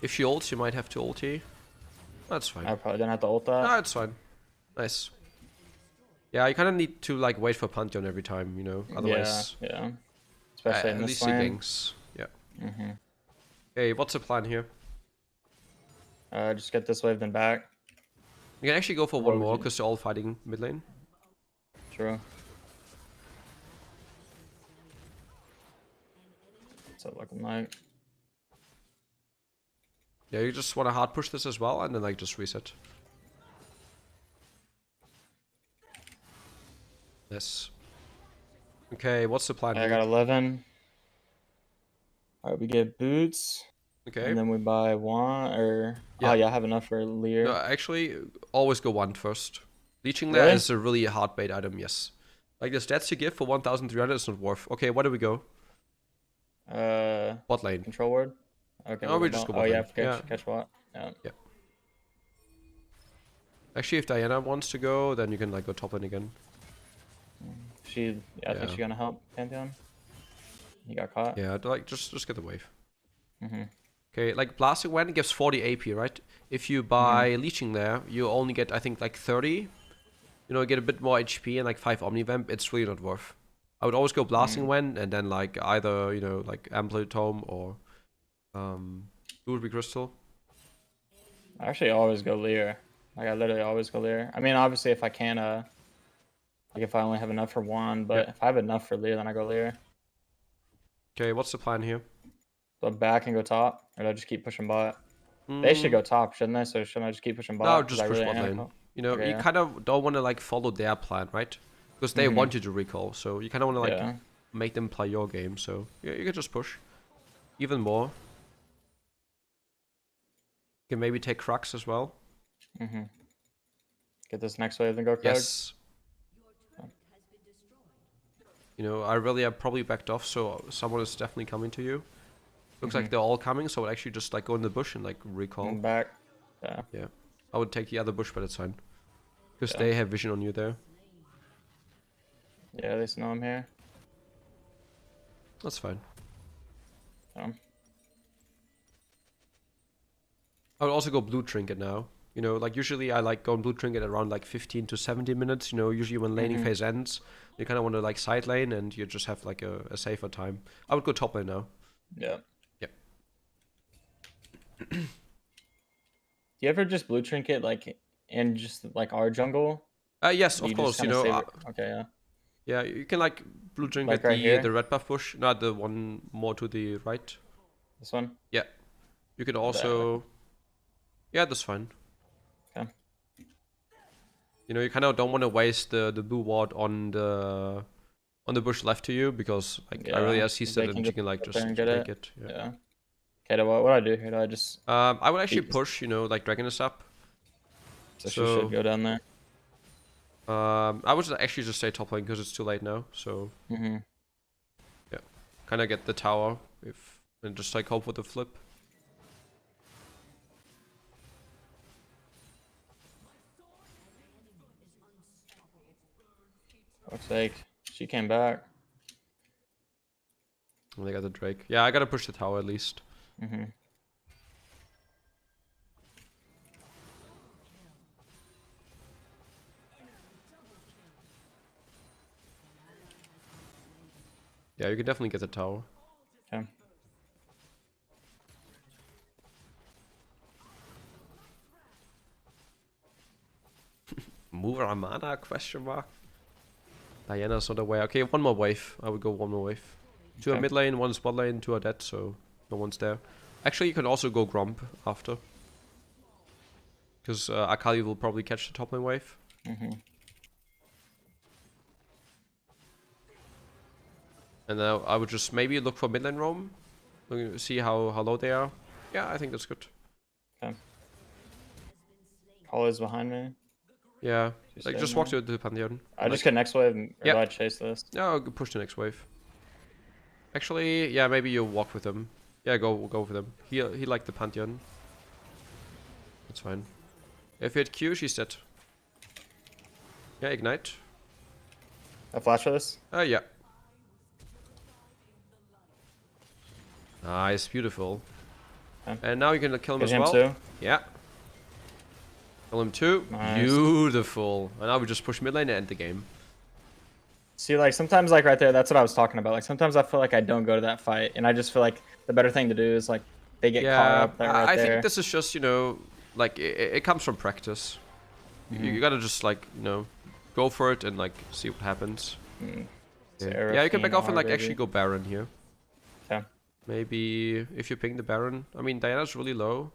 If she ults, you might have to ulti. That's fine. I probably didn't have to ult that. No, it's fine. Nice. Yeah, you kind of need to like wait for Pantheon every time, you know. Otherwise, Yeah. Especially in at this least he lane. ganks. Yeah. Okay, what's the plan here? Just get this wave then back. You can actually go for What one would more you- because they're all fighting mid lane. True. What's that looking like? Yeah, you just want to hard push this as well and then like just reset. Yes. Okay, what's the plan I here? got 11. Alright, we get boots. Okay. And then we buy one or Yeah. oh yeah, I have enough for No, Lear. actually, always go one first. Leeching there Really? is a really hard bait item, yes. Like the stats you give for 1,300 is not worth. Okay, where do we go? Bot lane. Control word. Okay, No, we we just go go oh bot yeah, lane. Yeah. catch what? Yeah. Yeah. Actually, if Diana wants to go, then you can like go top lane again. I think she's gonna help Pantheon. He got caught. Yeah, like just get the wave. Mm-hmm. Okay, like blasting when gives 40 AP, right? If you buy leeching there, you only get I think like 30. You know, get a bit more HP and like 5 Omnivamp. It's really not worth. I would always go blasting when and then like either you know like Amplitude Tome or Ruby Crystal. I actually always go Lear. Like I literally always go Lear. I mean, obviously if I can, like if I only have enough for one, but if I have enough for Lear, then I go Lear. Okay, what's the plan here? Go back and go top, or do I just keep pushing bot? They should go top, shouldn't they? So shouldn't I just keep pushing bot? No, 'Cause just I push really bot am lane. co- You know, Okay, you yeah. kind of don't want to like follow their plan, right? Because they want you to recall, so you kind of want to like Yeah. make them play your game. So yeah, you can just push even more. You can maybe take Crux as well. Get this next wave, then go Krug. Yes. You know, I really have probably backed off, so someone is definitely coming to you. Looks like they're all coming, so I would actually just like go in the bush and like recall. And back. Yeah. Yeah, I would take the other bush, but it's fine because Yeah. they have vision on you there. Yeah, at least know I'm here. That's fine. So. I would also go blue trinket now. You know, like usually I like going blue trinket around like 15 to 70 minutes. You know, usually when laning phase ends, you kind of want to like side lane and you just have like a safer time. I would go top lane now. Yeah. Yep. Do you ever just blue trinket like in just like our jungle? Yes, You of just course. You kinda know, save it- okay, yeah. yeah, you can like blue trinket Like right here? the red buff bush, not the one more to the right. This one? Yeah, you could also. Yeah, that's fine. Okay. You know, you kind of don't want to waste the blue ward on the bush left to you because like I really as he said and you can like just get take it. Yeah. Yeah. Okay, what do I do here? Do I just I would actually Beat- push. You know, like Dragon is up. so she should go down there? I would actually just say top lane because it's too late now. So Mm-hmm. yeah, kind of get the tower if and just like hope for the flip. Looks like she came back. And they got the Drake. Yeah, I gotta push the tower at least. Mm-hmm. Yeah, you can definitely get the tower. Okay. Move Ramana? Question mark. Diana's not aware. Okay, one more wave. I would go one more wave. Two are mid lane, one's bot lane, two are dead, so no one's there. Actually, you can also go Grump after. Because Akali will probably catch the top lane wave. Mm-hmm. And now I would just maybe look for mid lane roam. See how low they are. Yeah, I think that's good. Okay. Always behind me. Yeah, She's like staying just walk there. to the Pantheon. I just Like, get next wave, or yeah. do I chase this? No, I'll push the next wave. Actually, yeah, maybe you walk with him. Yeah, go with him. He liked the Pantheon. That's fine. If you hit Q, she's dead. Yeah, ignite. I flash for this. Yeah. Nice, beautiful. Okay. And now you can kill him Get as him well. too. Yeah. Kill him too. Nice. Beautiful. And now we just push mid lane and end the game. See, like sometimes, like right there, that's what I was talking about. Like sometimes I feel like I don't go to that fight, and I just feel like the better thing to do is like they get caught Yeah, up there, right I there. think this is just, you know, like it comes from practice. You gotta just like, you know, go for it and like see what happens. Sarah, Yeah, you can back off and like baby. actually go Baron here. Okay. Maybe if you ping the Baron. I mean, Diana's really low.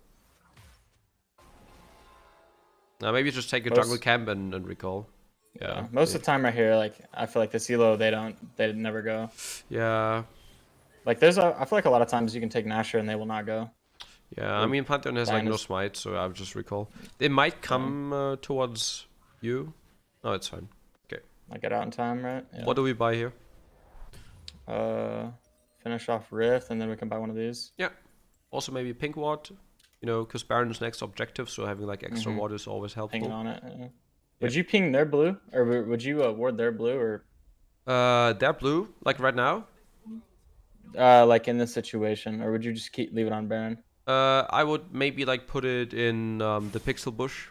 Maybe just take a jungle camp and recall. Yeah. Most of the time right here, like I feel like the CeeLo, they never go. Yeah. Like I feel like a lot of times you can take Nasher and they will not go. Yeah, I mean, Pantheon has like no smite, so I would just recall. They might come towards you. No, it's fine. Okay. I get out in time, right? Yeah. What do we buy here? Finish off Rift, and then we can buy one of these. Yeah. Also maybe Pink Ward, you know, because Baron's next objective, so having like extra ward is always helpful. Ping on it. Yeah. Would you ping their blue, or would you ward their blue, or? They're blue, like right now. Like in this situation, or would you just leave it on Baron? I would maybe like put it in the pixel bush.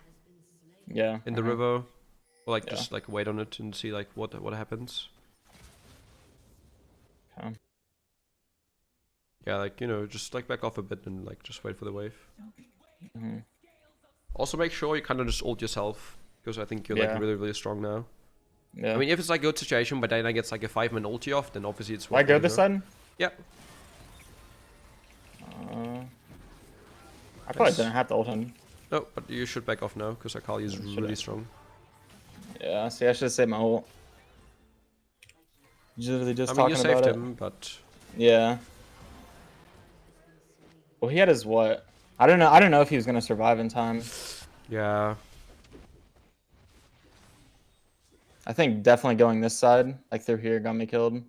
Yeah. In the river, or like just like wait on it and see like what happens. Okay. Yeah, like, you know, just like back off a bit and like just wait for the wave. Also make sure you kind of just ult yourself, because I think you're like really strong now. Yeah. I mean, if it's like a good situation, but Diana gets like a 5-man ulti off, then obviously it's. I go this side. Yeah. I probably didn't have to ult him. No, but you should back off now because Akali is really strong. Yeah. See, I should have saved my ult. Literally just I mean, you talking saved about him, but. Yeah. Well, he had his what? I don't know. I don't know if he was gonna survive in time. Yeah. I think definitely going this side, like through here, got me killed.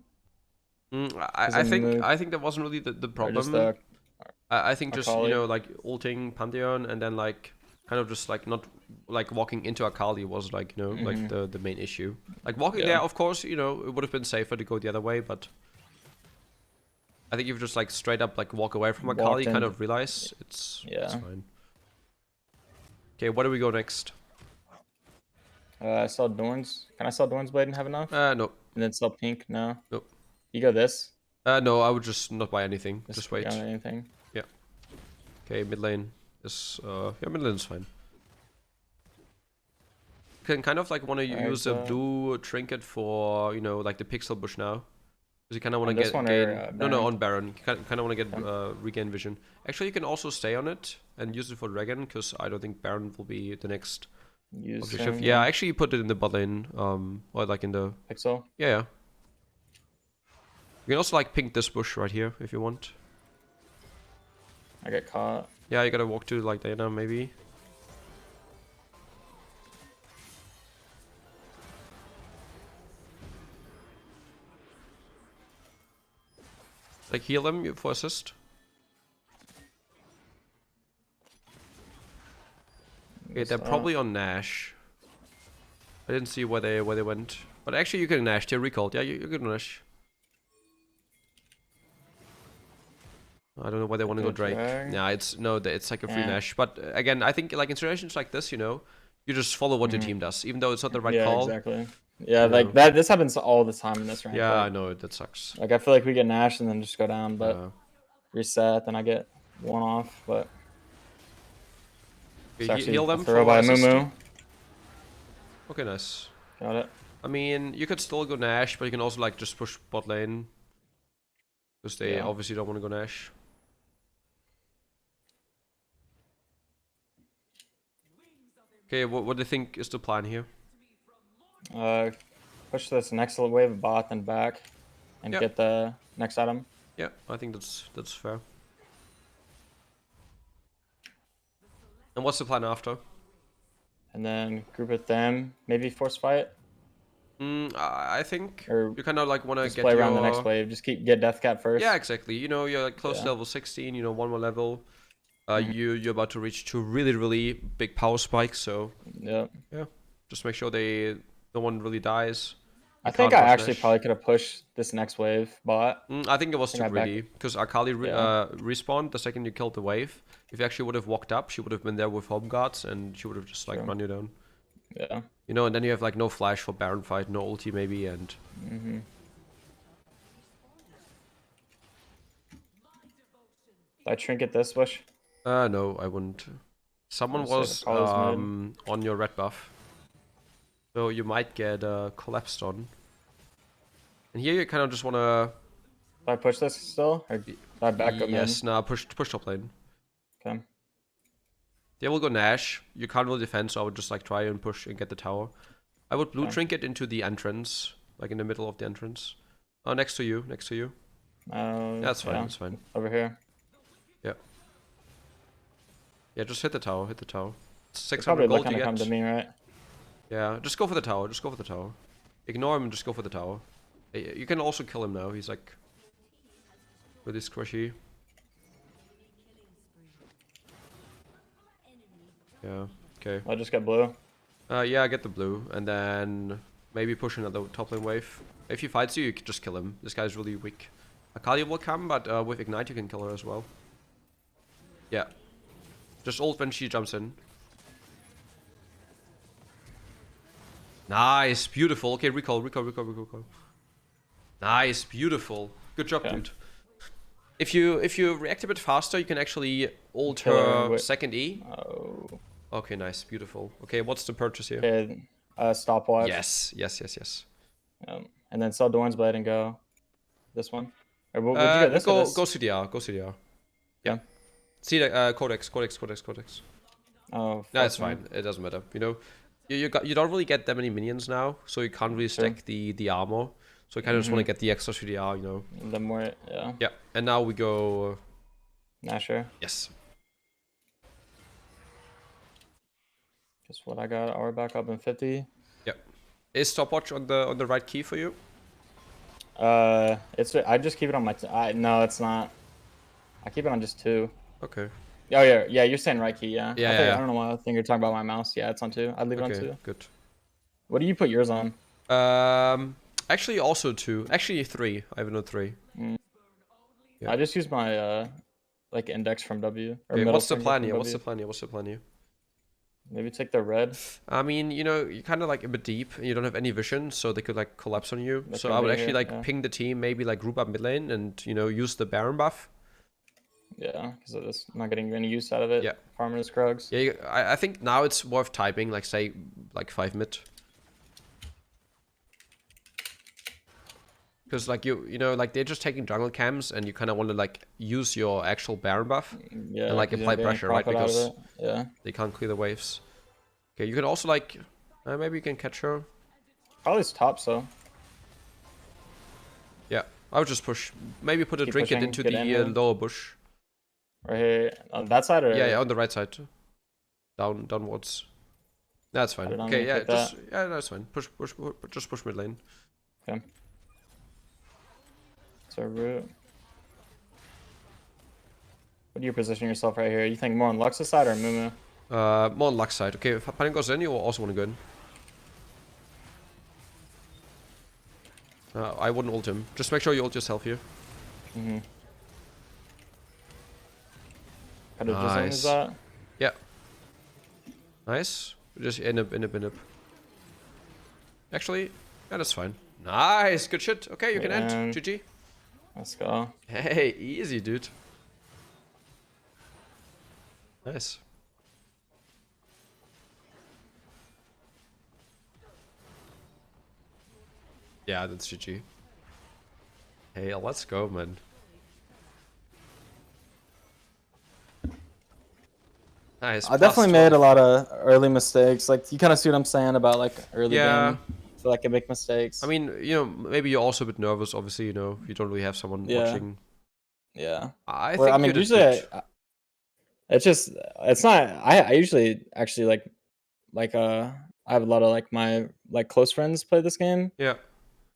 I think that wasn't really the problem. I think just, you know, like ulting Pantheon and then like kind of just like not like walking into Akali was like, you know, like the main issue. Like walking there, of course, you know, it would have been safer to go the other way, but I think if you just like straight up like walk away from Akali, kind of realize it's fine. Okay, where do we go next? I saw Dorn's. Can I sell Dorn's blade and have enough? No. And then sell pink? No. Nope. You go this? No, I would just not buy anything. Just wait. Anything. Yeah. Okay, mid lane is mid lane is fine. Can kind of like want to use a blue trinket for, you know, like the pixel bush now. Because you kind of want to get no on Baron. You kind of want to get regain vision. Actually, you can also stay on it and use it for dragon, because I don't think Baron will be the next objective. Yeah, actually you put it in the bot lane, or like in the pixel. Yeah. You can also like pink this bush right here if you want. I get caught. Yeah, you gotta walk to like Diana maybe. Like heal them for assist. Okay, they're probably on Nash. I didn't see where they went, but actually you can Nash. They're recalled. Yeah, you can Nash. I don't know why they want to go Drake. Nah, it's like a free Nash. But again, I think like in situations like this, you know, you just follow what your team does, even though it's not the right call. Yeah, exactly. Yeah, like that. This happens all the time in this rank. Yeah, I know, that sucks. Like I feel like we get Nash and then just go down, but reset, then I get one off. But heal them throw by Mumu. Okay, nice. Got it. I mean, you could still go Nash, but you can also like just push bot lane, because they obviously don't want to go Nash. Okay, what do you think is the plan here? Push this next wave of bot, then back, and get the next item. Yeah, I think that's fair. And what's the plan after? and then group with them. Maybe force fight I think or you kind of like want to just get play your around the next wave. Just get death cap first. yeah, exactly. You know, you're like close to Yeah. level 16. You know, one more level. Mhm. You're about to reach two really big power spikes. So Yep. yeah, just make sure no one really dies. I You think can't I rush actually Nash. probably could have pushed this next wave bot. I think it was I too think I back. greedy because Akali Yeah. respawned the second you killed the wave. If you actually would have walked up, she would have been there with home guards and she would have just like True. run you down. Yeah. You know, and then you have like no flash for Baron fight, no ulti maybe, and Mm-hmm. I trinket this bush. no, I wouldn't. Someone I'll say the was Kali's mid. on your red buff, so you might get collapsed on. And here you kind of just wanna Do I push this still? Or do I back up in? yes, nah, push top lane. Okay. They will go Nash. You can't really defend, so I would just like try and push and get the tower. I would blue Okay. trinket into the entrance, like in the middle of the entrance. Next to you, next to you. That's fine, Yeah. that's fine. Over here. Yeah, just hit the tower, hit the tower. It's They're 600 probably gold looking to to come to get. me, right? Yeah, just go for the tower, just go for the tower. Ignore him and just go for the tower. You can also kill him now, he's like really squishy. Yeah, okay. I'll just get blue. Yeah, get the blue, and then maybe push another top lane wave. If he fights you, you can just kill him. This guy's really weak. Akali will come, but with Ignite you can kill her as well. Yeah. Just ult when she jumps in. Nice, beautiful. Okay, recall. Nice, beautiful. Good job, Okay. dude. If you react a bit faster, you can actually ult Kill her, her wait. second E. Oh. Okay, nice, beautiful. Okay, what's the purchase here? Okay. Stopwatch. Yes. And then sell Dorn's Blade and go this one. Or would you go this or Go this? go CDR, go CDR. Yeah. Yeah. See the Codex. Oh, No, fuck it's me. fine. It doesn't matter. You know, you don't really get that many minions now, so you can't really Sure. stack the armor. So you kind of just want to get the extra CDR, you know. The more, yeah. Yeah. And now we go. Nasher. Yes. Just what I got. Hour back up in 50. Is stopwatch on the right key for you? It's I just keep it on my. No, it's not. I keep it on just 2. Okay. Oh yeah. You're saying right key, yeah. Yeah. I don't know why I think you're talking about my mouse. Yeah, it's on 2. I'd leave it on Okay. 2. Good. What do you put yours on? Actually, also 2. Actually 3. I have no 3. Yeah. I just use my like index from W or Okay, middle what's the finger plan from here? What's W. the plan here? Maybe take the red. I mean, you know, you're kind of like a bit deep and you don't have any vision, so they could like collapse on you. They So could I would be actually here, like yeah. ping the team, maybe like group up mid lane and, you know, use the Baron buff. Yeah, because I'm not getting any use out of it. Yeah. Farming his Krugs. Yeah, I think now it's worth typing, like say, like 5 mid. Because like you know, like they're just taking jungle camps and you kind of want to like use your actual Baron buff Yeah. and like 'cause you're apply getting pressure, right? profit out of Because it. Yeah. they can't clear the waves. Okay, you can also like, maybe you can catch her. Probably it's top, so. Yeah, I would just push. Maybe put a Keep trinket pushing, into get the in there. lower bush. Right here. On that side or? Yeah, on the right side. Downwards. That's fine. I don't Okay, know, yeah, take just yeah, that's fine. Just push mid lane. Okay. So root. What do you position yourself right here? You think more on Lux's side or Mumu? More on Lux side. Okay, if Panin goes in, you also want to go in. I wouldn't ult him. Just make sure you ult yourself here. Mm-hmm. How did design is Nice. that? Yeah. Nice. Just in up. Actually, yeah, that's fine. Nice, good shit. Okay, you can end. And- GG. Let's go. Hey, easy, dude. Nice. Yeah, that's GG. Hey, let's go, man. Nice. I definitely made a lot of early mistakes. Like you kind of see what I'm saying about like early Yeah. game. I feel like I make mistakes. I mean, you know, maybe you're also a bit nervous. Obviously, you know, you don't really have someone Yeah. watching. yeah. I Well, think I mean, you did usually good. it's not. I usually actually like like I have a lot of like my like close friends play this game, Yeah.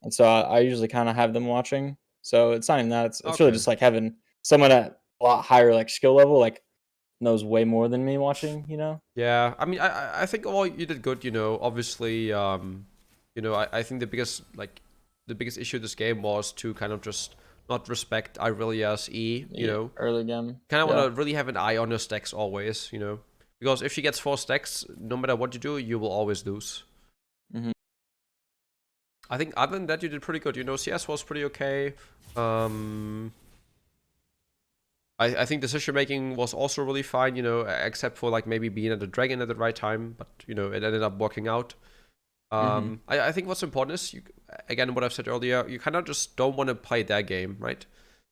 and so I usually kind of have them watching. So it's not even that. It's really Okay. just like having someone at a lot higher like skill level, like knows way more than me watching. You know? Yeah. I mean, I think all you did good. Obviously, I think the biggest issue of this game was to kind of just not respect Irelia's E. Yeah, early game. Kind of Yeah. want to really have an eye on your stacks always. Because if she gets 4 stacks, no matter what you do, you will always lose. Mhm. I think other than that, you did pretty good. CS was pretty okay. I think decision making was also really fine, except for like maybe being at the dragon at the right time, but it ended up working out. I think what's important is again what I've said earlier, you kind of just don't want to play their game, right?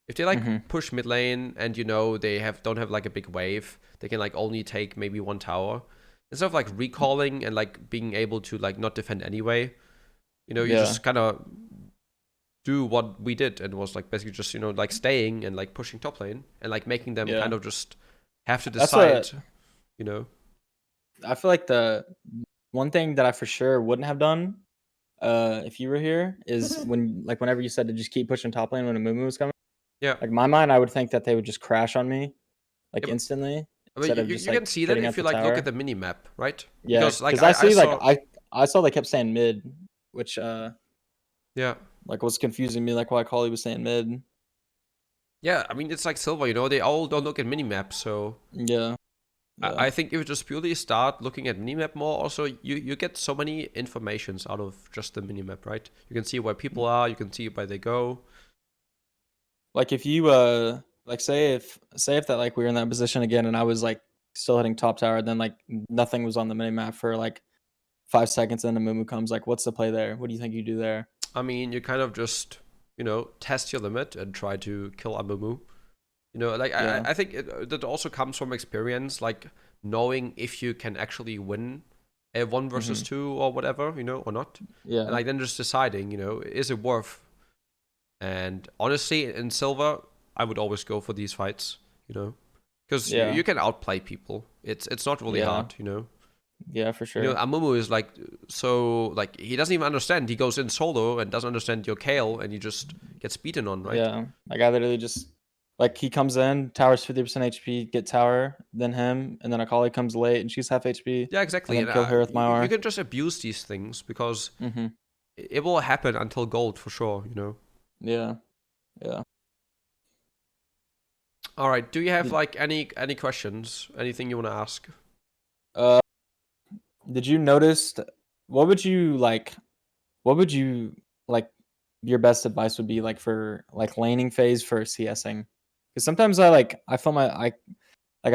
If they like push mid lane and they don't have like a big wave, they can like only take maybe one tower. Instead of like recalling and like being able to like not defend anyway, you Yeah. just kind of do what we did and was like basically just like staying and like pushing top lane and like making them Yeah. kind of just have to That's decide, I feel like the one thing that I for sure wouldn't have done, if you were here, is whenever you said to just keep pushing top lane when a Mumu was coming. Yeah. Like my mind, I would think that they would just crash on me, like Yeah, instantly, I mean, instead of you, just you can like see that getting if at you the like look tower. at the mini map, right? Yeah, Because like because I see saw, I saw they kept saying mid, which yeah. like was confusing me, like why Kayle was saying mid. Yeah, I mean it's like Silver, they all don't look at mini maps, so Yeah, yeah, I think if you just purely start looking at minimap more, also you get so many informations out of just the minimap, right? You can see where people are, you can see where they go. like if you like say if that like we were in that position again and I was like still hitting top tower, then like nothing was on the mini map for like 5 seconds, and the Mumu comes, like what's the play there? What do you think you do there? I mean, you kind of just, test your limit and try to kill Amumu. Like Yeah. I think that also comes from experience, like knowing if you can actually win a 1 versus 2 or whatever, or not. Yeah. And like then just deciding, is it worth? And honestly, in Silver, I would always go for these fights, because Yeah. you can outplay people. It's not really Yeah. hard, Yeah, for sure. Amumu is like, so like he doesn't even understand. He goes in solo and doesn't understand your Kayle, and he just gets beaten on, right? Yeah. Like I literally just like he comes in, tower's 50% HP, get tower, then him, and then Akali comes late and she's half HP. Yeah, exactly. And then kill her with my you R. can just abuse these things because Mm-hmm. it will happen until gold for sure, Yeah. Yeah. All right. Do you have Did, like any questions? Anything you want to ask? uh did you notice what would you like what would you like your best advice would be like for like laning phase for CSing? Because sometimes I feel I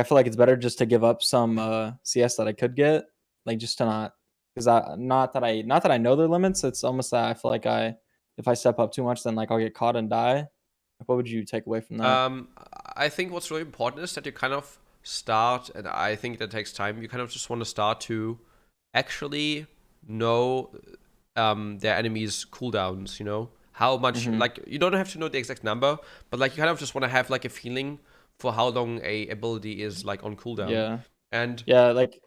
feel like it's better just to give up some CS that I could get, like just to not, because I not that I know their limits. It's almost that I feel like if I step up too much, then like I'll get caught and die. Like, what would you take away from that? I think what's really important is that you kind of start, and I think that takes time. You kind of just want to start to actually know their enemies' cooldowns. How much, like you don't have to know the exact number, but like you kind of just want to have like a feeling for how long a ability is like on cooldown. Yeah, And yeah, like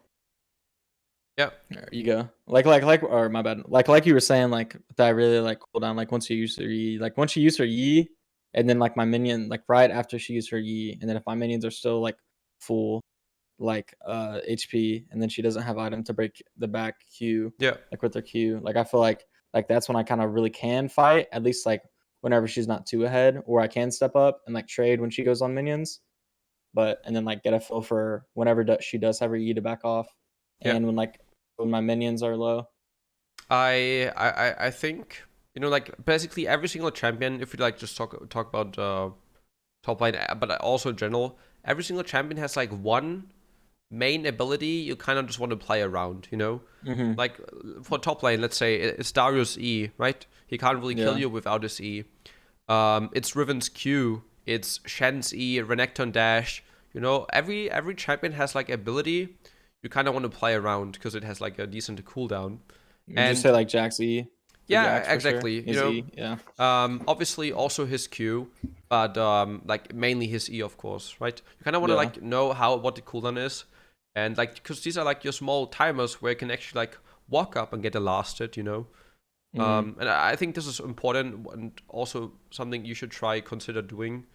yeah, there you go. Or my bad. Like you were saying, like that I really like cooldown. Like once you use her E, like once you use her E, and then like my minion, like right after she used her E, and then if my minions are still like full, like HP, and then she doesn't have item to break the back Q, yeah, like with her Q. Like I feel like that's when I kind of really can fight, at least like whenever she's not too ahead, or I can step up and like trade when she goes on minions. But and then like get a feel for whenever she does have her E to back off, yeah. and when my minions are low. I think like basically every single champion. If we like just talk about top lane, but also in general, every single champion has like one main ability you kind of just want to play around. Like for top lane, let's say it's Darius E, right? He can't really kill you without his E. It's Riven's Q. It's Shen's E, Renekton dash. Every champion has like ability you kind of want to play around because it has like a decent cooldown. Would you say like Jack's E? Yeah, Jax, exactly. His E, yeah. Obviously also his Q, but like mainly his E, of course, right? You kind of want to Yeah. like know what the cooldown is, And like, because these are like your small timers where you can actually like walk up and get a last hit, you know. And I think this is important and also something you should consider doing.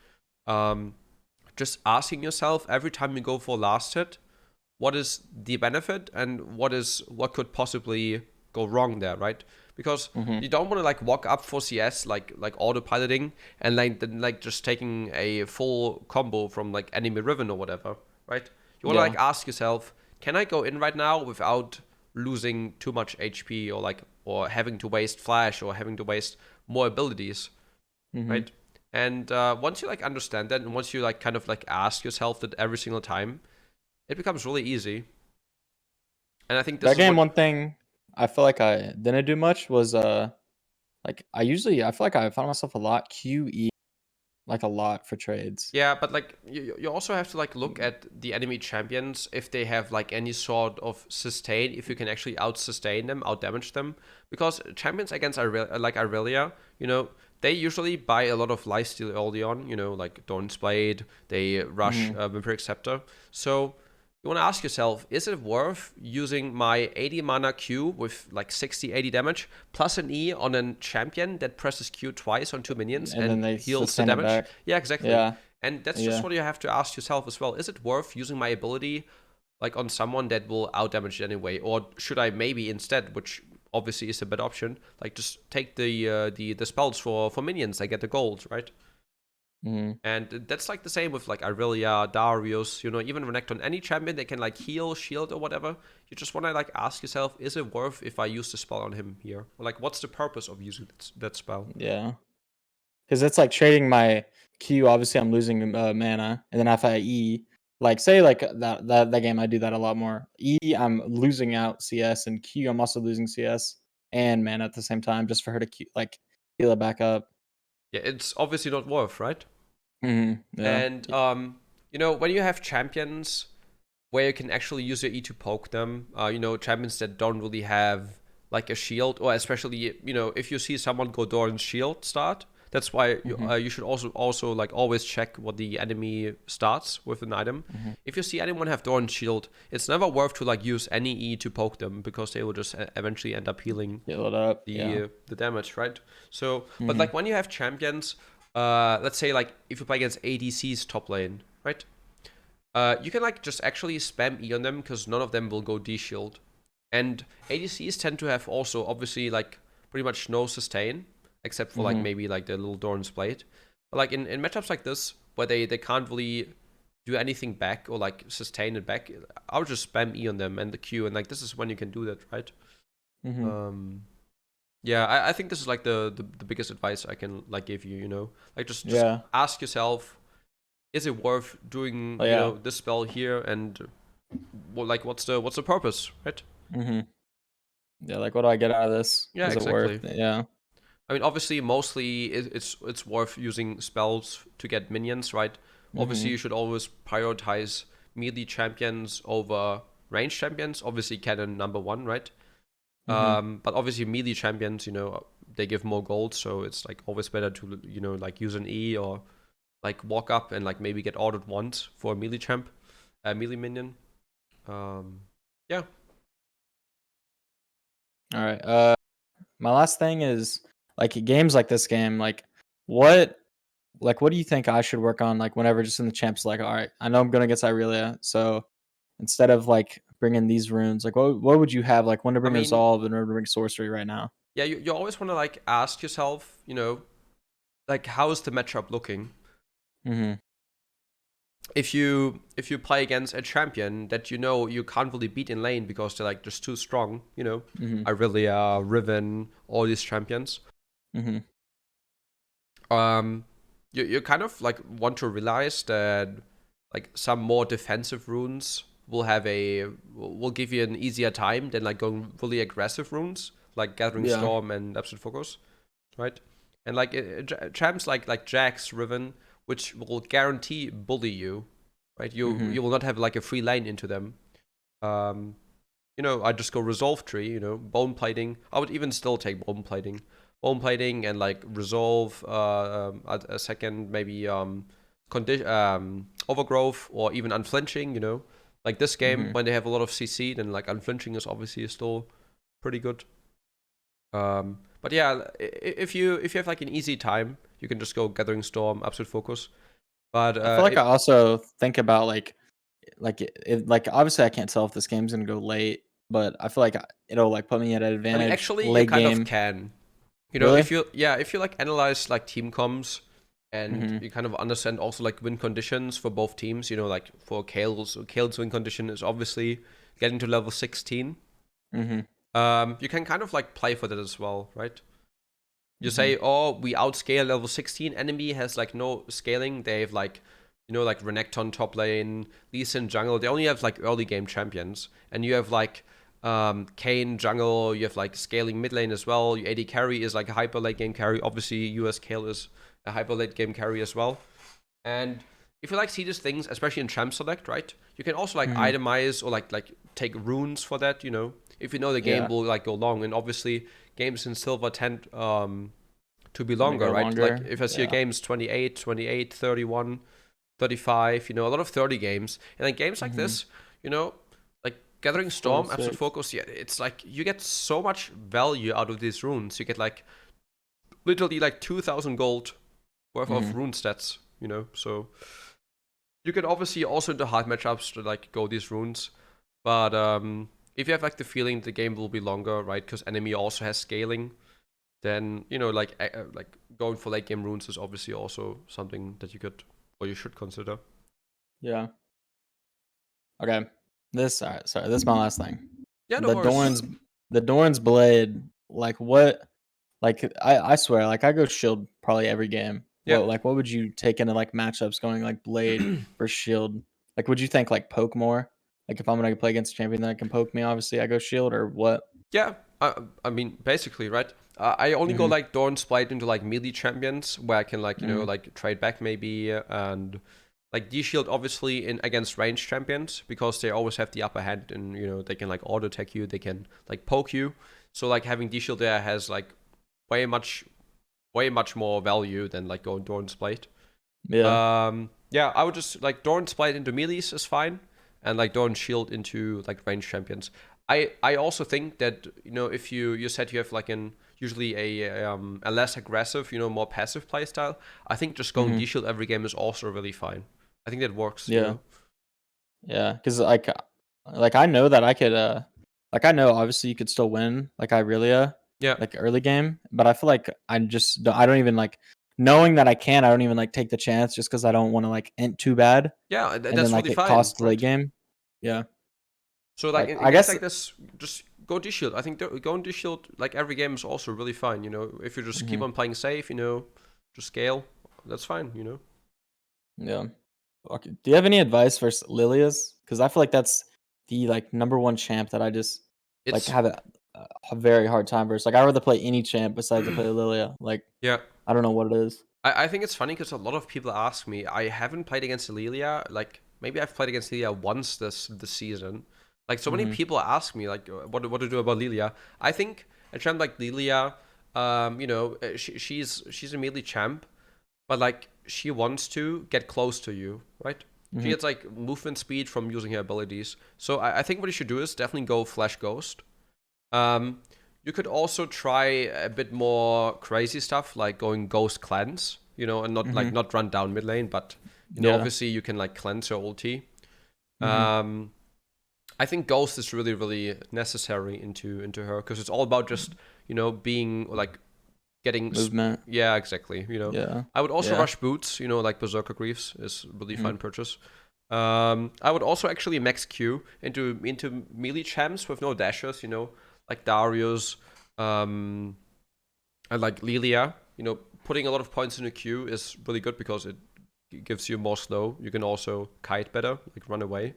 Just asking yourself every time you go for last hit, what is the benefit and what could possibly go wrong there, right? Because Mm-hmm. you don't want to like walk up for CS like autopiloting and like then like just taking a full combo from like enemy Riven or whatever, right? You want to Yeah. like ask yourself, can I go in right now without losing too much HP or having to waste flash or having to waste more abilities, Mm-hmm. right? And once you like understand that, and once you like kind of like ask yourself that every single time, it becomes really easy. And I think this That is game, what. one thing I feel like I didn't do much was like I feel like I found myself a lot QE, like a lot for trades. Yeah, but like you also have to like look at the enemy champions if they have like any sort of sustain, if you can actually out sustain them, out damage them, because champions against like Irelia, you know, they usually buy a lot of lifesteal early on, you know, like Dawn's Blade, they rush Mm-hmm. Vampiric Scepter. So you want to ask yourself, is it worth using my 80 mana Q with like 60, 80 damage plus an E on a champion that presses Q twice on two minions And then and they heals the sustain it damage? back. Yeah, exactly. Yeah. And that's just Yeah. what you have to ask yourself as well. Is it worth using my ability like on someone that will out damage it anyway? Or should I maybe instead, which obviously is a better option, like just take the spells for minions, they get the gold, right? Mm-hmm. And that's like the same with like Irelia, Darius, you know, even Renekton, any champion they can like heal, shield, or whatever. You just want to like ask yourself, is it worth if I use the spell on him here? Or like, what's the purpose of using that spell? Yeah. Because it's like trading my Q. Obviously, I'm losing mana, and then if I E, like say like that game, I do that a lot more. E, I'm losing out CS, and Q, I'm also losing CS and mana at the same time, just for her to like heal it back up. Yeah, it's obviously not worth, right? Yeah. And you know, when you have champions where you can actually use your E to poke them, you know, champions that don't really have like a shield, or especially, you know, if you see someone go Doran's shield start, that's why Mm-hmm. you should also like always check what the enemy starts with an item. Mm-hmm. If you see anyone have Doran's shield, it's never worth to like use any E to poke them because they will just eventually end up healing Heal it up. Yeah. the damage, right? So, but Mm-hmm. like when you have champions, let's say like if you play against ADC's top lane, right? You can like just actually spam E on them because none of them will go D shield. And ADCs tend to have also obviously like pretty much no sustain, except for like Mm-hmm. maybe like the little Doran's Blade. But like in matchups like this, where they can't really do anything back or like sustain it back, I'll just spam E on them and the Q, and like this is when you can do that, right? Mm-hmm. Um, yeah, I think this is like the biggest advice I can like give you, you know? Like just Yeah. ask yourself, is it worth doing, Oh, you yeah. know, this spell here, and like what's the purpose, right? Mm-hmm. Yeah. Like, what do I get out of this? Yeah, Is it worth exactly. it? Yeah. I mean, obviously, mostly it's worth using spells to get minions, right? Obviously, Mm-hmm. you should always prioritize melee champions over range champions. Obviously, cannon number one, right? Mm-hmm. But obviously, melee champions, you know, they give more gold, so it's like always better to, you know, like use an E or like walk up and like maybe get ordered once for a melee champ, a melee minion. Yeah. All right. My last thing is like games like this game. What what do you think I should work on? Like whenever just in the champs, like all right, I know I'm gonna get Irelia, so instead of like bringing these runes, like what would you have like when to I bring mean, resolve and when to bring sorcery right now? yeah, you always want to like ask yourself, you know, like how is the matchup looking? Mm-hmm. If you play against a champion that you know you can't really beat in lane because they're like just too strong, you know, Mm-hmm. Irelia, Riven, all these champions, Mm-hmm. you kind of like want to realize that like some more defensive runes will give you an easier time than like going really aggressive runes like Gathering Yeah. Storm and Absolute Focus, right? And like champs like Jax, Riven, which will guarantee bully you, right? Mm-hmm. You will not have like a free lane into them. Um, you know, I just go Resolve Tree, you know, Bone Plating. I would even still take Bone Plating. Bone Plating and like Resolve, a second, maybe Overgrowth or even Unflinching, you know. Like this game, Mhm. when they have a lot of CC, then like unflinching is obviously still pretty good. But yeah, if you have like an easy time, you can just go Gathering Storm, Absolute Focus. But I feel like I also think about like obviously I can't tell if this game's gonna go late, but I feel like it'll like put me at an I mean, advantage actually, you late kind of game. can. You know, Really? if you like analyze like team comms and Mm-hmm. you kind of understand also like win conditions for both teams, you know, like for Kale's win condition is obviously getting to level 16. Mm-hmm. You can kind of like play for that as well, right? You Mm-hmm. say, oh, we outscale level 16. Enemy has like no scaling. They have like, you know, like Renekton top lane, Lee Sin jungle. They only have like early game champions. And you have like Kayn jungle. You have like scaling mid lane as well. Your AD carry is like a hyper late game carry. Obviously, US Kayle is a hyper late game carry as well. And if you like see these things, especially in champ select, right? You can also like Mm-hmm. itemize or like take runes for that, you know. If you know the game Yeah. will like go long, and obviously games in silver tend to be Gonna longer, go right? Like longer. if I see a Yeah. game's 28, 31, 35, you know, a lot of 30 games. And then games like Mm-hmm. this, you know, like Gathering Storm, Absolute 46. Focus, yeah, it's like you get so much value out of these runes. You get like literally like 2,000 gold worth Mm-hmm. of rune stats, you know, so you can obviously also into hard matchups to like go these runes, but if you have like the feeling the game will be longer, right? Because enemy also has scaling, then you know like going for late game runes is obviously also something that you could or you should consider. Yeah. Okay. This all right, sorry, this is my last thing. Yeah, no The worries. Dorn's blade, like what like I swear, like I go shield probably every game. Yeah. What would you take into like matchups going like blade versus shield? Like would you think like poke more? Like if I'm gonna play against a champion that can poke me, obviously I go shield or what? Yeah, I mean, basically, right? I only go Mm-hmm. like Dawn Spite into like melee champions where I can like you know Mm-hmm. like trade back maybe and like D Shield obviously in against ranged champions because they always have the upper hand and you know they can like auto attack you, they can like poke you. So like having D Shield there has like way much more value than like going Dawn Spite. Yeah. Yeah, I would just like Dawn Spite into melees is fine, and like Dawn Shield into like range champions. I also think that you know if you said you have like an usually a less aggressive you know more passive play style. I think just going Mm-hmm. D Shield every game is also really fine. I think that works. You Yeah. know. Yeah. Cause like I know that I could like I know obviously you could still win like Irelia Yeah. like early game, but I feel like I don't even like knowing that I can, I don't even like take the chance just because I don't want to like int too bad Yeah, and then that's like really it fine, costs late right? game. Yeah. So like Like in I games guess like this, just go D Shield. I think going D Shield like every game is also really fine. You know, if you just keep mhm, on playing safe, you know, just scale, that's fine. You know. yeah. Okay. Do you have any advice for Lilia's? Because I feel like that's the like number one champ that I just like It's have a very hard time versus. Like I rather play any champ besides to play Lilia. Like yeah. I don't know what it is. I think it's funny because a lot of people ask me. I haven't played against Lilia. Like maybe I've played against Lilia once this season. Like so many Mm-hmm. people ask me like what to do about Lilia. I think a champ like Lilia, you know, she's a melee champ, but like she wants to get close to you, right? She Mm-hmm. gets like movement speed from using her abilities. So I think what you should do is definitely go Flash Ghost. Um, you could also try a bit more crazy stuff like going Ghost Cleanse, you know, and Mm-hmm. not run down mid lane, but you know, Yeah. obviously you can like cleanse your ulti. Mm-hmm. Um, I think Ghost is really necessary into her because it's all about just you know being like getting Movement. yeah exactly you know. Yeah. I would also Yeah. rush boots, you know, like Berserker Greaves is really Mm-hmm. fun purchase. I would also actually max Q into melee champs with no dashes, you know, like Darius, um, and like Lilia. You know, putting a lot of points in a Q is really good because it gives you more slow. You can also kite better, like run away.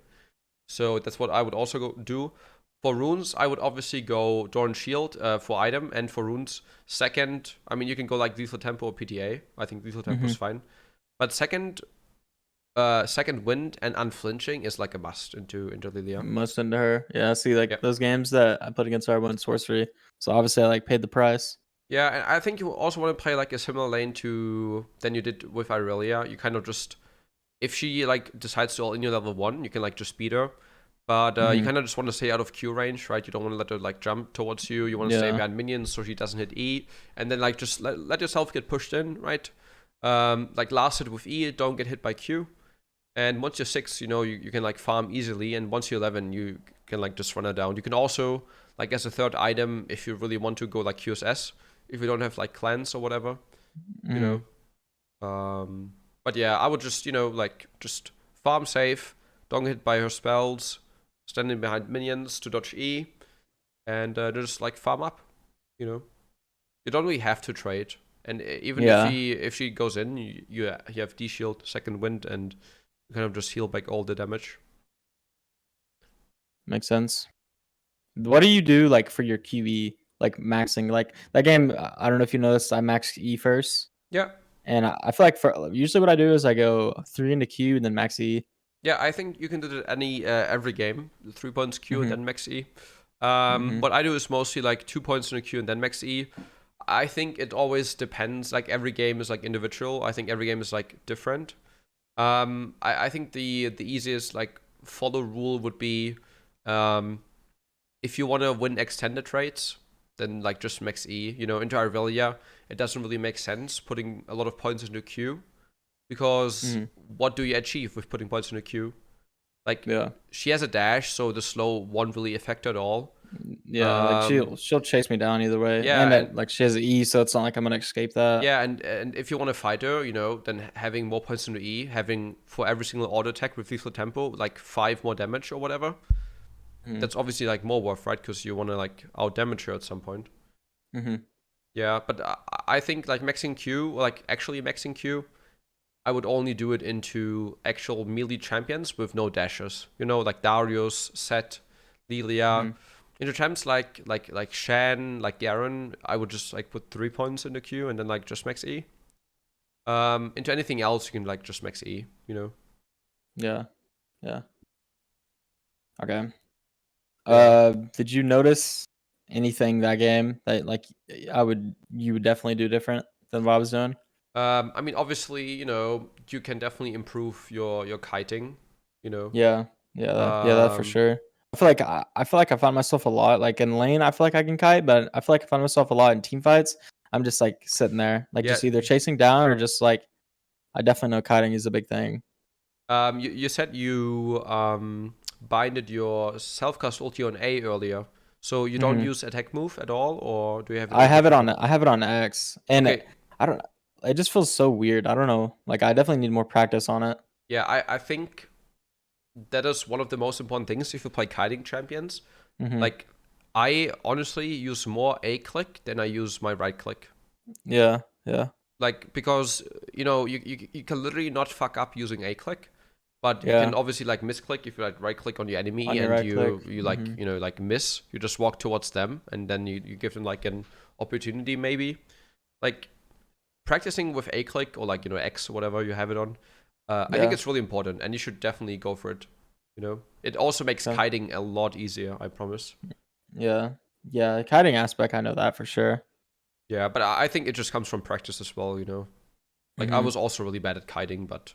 So that's what I would also do. For runes, I would obviously go Dorn Shield for item, and for runes, second, I mean, you can go like Lethal Tempo or PTA. I think Lethal Tempo Mm-hmm. is fine. But second Wind and Unflinching is like a must into Lilia. Most into her. Yeah. See, Yeah. like those games that I put against her went sorcery. So obviously I like paid the price. Yeah, and I think you also want to play like a similar lane to than you did with Irelia. You kind of just if she like decides to all in your level 1, you can like just beat her. But you Mhm. kind of just want to stay out of Q range, right? You don't want to let her like jump towards you. You want to stay Yeah. behind minions so she doesn't hit E, and then like just let yourself get pushed in, right? Like last hit with E, don't get hit by Q. And once you're 6, you can like farm easily, and once you're 11, you can like just run her down. You can also like as a third item, if you really want to, go like QSS if you don't have like clans or whatever, you Mhm. know. But yeah, I would just like just farm safe, don't get hit by her spells, standing behind minions to dodge E, and just like farm up. You don't really have to trade, and even if Yeah. she goes in, you have D shield, second wind, and you kind of just heal back all the damage. Makes sense. What do you do like for your QE, like maxing? Like that game, I don't know if you noticed, I max E first, Yeah, and I feel like for usually what I do is I go 3 into Q and then max E. yeah, I think you can do that every game. 3 points Q and Mhm. then max E. Mhm. What I do is mostly like 2 points in a Q and then max E. I think it always depends. Like every game is like individual. I think every game is like different. I think the easiest like follow rule would be, um, if you want to win extended trades, then like just max E. Into Arvelia, it doesn't really make sense putting a lot of points into Q, because Mhm. what do you achieve with putting points into Q? Like Yeah. she has a dash, so the slow won't really affect her at all. Yeah, like Um, she'll chase me down either way, yeah, and and like she has E, so it's not like I'm gonna escape that. yeah, and if you want to fight her, then having more points into E, having for every single auto attack with lethal tempo like 5 more damage or whatever, Mhm. that's obviously like more worth, right? Because you want to like out damage her at some point. Mhm. Yeah, but I think like maxing Q, or like actually maxing Q, I would only do it into actual melee champions with no dashes. Like Darius, Set, Lilia. Mhm. Into champs like Shan, like Garen, I would just like put 3 points in the queue and then like just max E. Into anything else you can like just max E. Yeah. Yeah. Okay. Yeah. Did you notice anything that game that like you would definitely do different than what I was doing? I mean, obviously, you can definitely improve your kiting. You know. Yeah. Yeah, that for Um, sure. I feel like I find myself a lot like in lane. I feel like I can kite, but I feel like I find myself a lot in team fights. I'm just like sitting there, like yeah. just either chasing down or just like I definitely know kiting is a big thing. You said you binded your self-cast ulti on A earlier, so you don't Hmm. use attack move at all, or do you have it on different? I have it on X, and Okay, I don't. It just feels so weird. I don't know. Like I definitely need more practice on it. yeah, I think that is one of the most important things if you play kiting champions. Hmm. Like, I honestly use more A click than I use my right click. Yeah. Yeah. Like, because you can literally not fuck up using A click, but you can Yeah. obviously like misclick if you like right click on your enemy On your and right click. you like Hmm. like miss. You just walk towards them and then you give them like an opportunity maybe. Like practicing with A click or like X or whatever you have it on. I think Yeah. it's really important and you should definitely go for it. It also makes Okay. kiting a lot easier. I promise. Yeah. Yeah. Kiting aspect, I know that for sure. Yeah, but I think it just comes from practice as well. Like I Hmm. was also really bad at kiting, but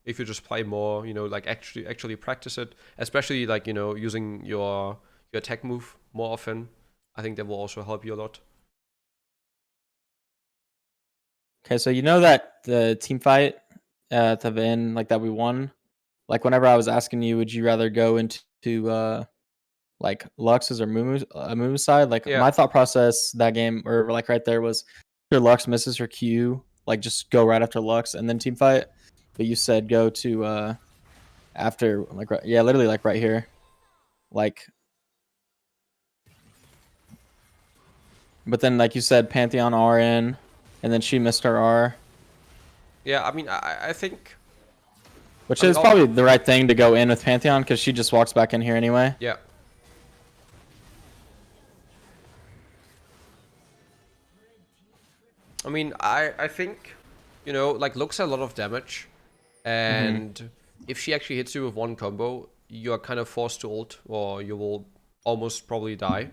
if you just play more, like actually practice it, especially like using your attack move more often, I think that will also help you a lot. Okay, so you know that the team fight at the end, like that we won. Like whenever I was asking you, would you rather go into like Lux's or Mumu's side? Like Yeah. my thought process that game or like right there was, after Lux misses her Q, like just go right after Lux and then team fight. But you said go to after like yeah, literally like right here, like. But then like you said, Pantheon R in, and then she missed her R, Yeah, I mean, I think, which I mean, is all, probably the right thing to go in with Pantheon because she just walks back in here anyway. yeah. I mean, I think, like looks a lot of damage, Hmm. and if she actually hits you with one combo, you are kind of forced to ult, or you will almost probably die.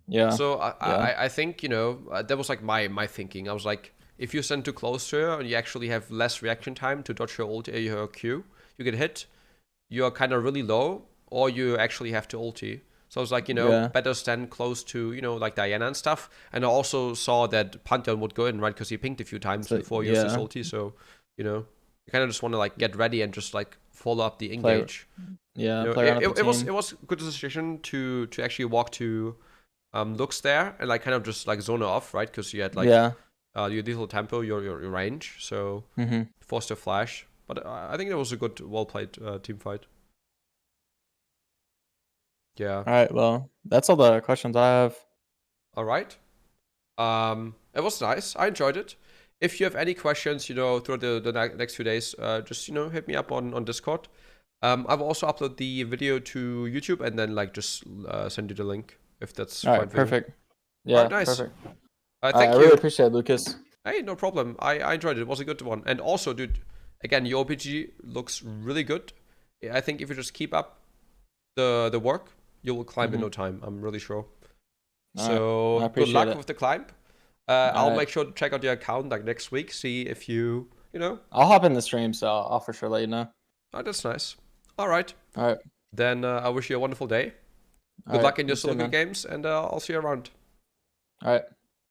Yeah. So Yeah. I think that was like my thinking. I was like, if you stand too close to her and you actually have less reaction time to dodge her ult or her Q, you get hit. You are kind of really low, or you actually have to ulti. So it's like, Yeah. better stand close to, like Diana and stuff. And I also saw that Pantheon would go in, right? Because he pinged a few times So, before he used his yeah. ulti. So, you kind of just want to like get ready and just like follow up the Play- engage. Yeah, play around with the It was team. it was a good decision to actually walk to Lux there and like kind of just like zone off, right? Because you had like Yeah. your lethal tempo, your range, so Mm-hmm. forced a flash. But I think it was a good, well played team fight. Yeah. All right. Well, that's all the questions I have. All right. It was nice. I enjoyed it. If you have any questions, throughout the next few days, just hit me up on Discord. I've also uploaded the video to YouTube and then like just send you the link if that's All fine right. for you. Perfect. All Yeah. right, nice. Perfect. Thank I you. really appreciate it, Lucas. Hey, no problem. I enjoyed it. It was a good one. And also, dude, again, your OPG looks really good. I think if you just keep up the work, you will climb in no time. I'm really sure. All So right. I good appreciate luck it. with the climb. I'll right. make sure to check out your account like next week, see if you know. I'll hop in the stream, so I'll for sure let you know. Oh, that's nice. All right. All right. Then I wish you a wonderful day. All Good right. luck in your You too, solo man. games, and I'll see you around. All right.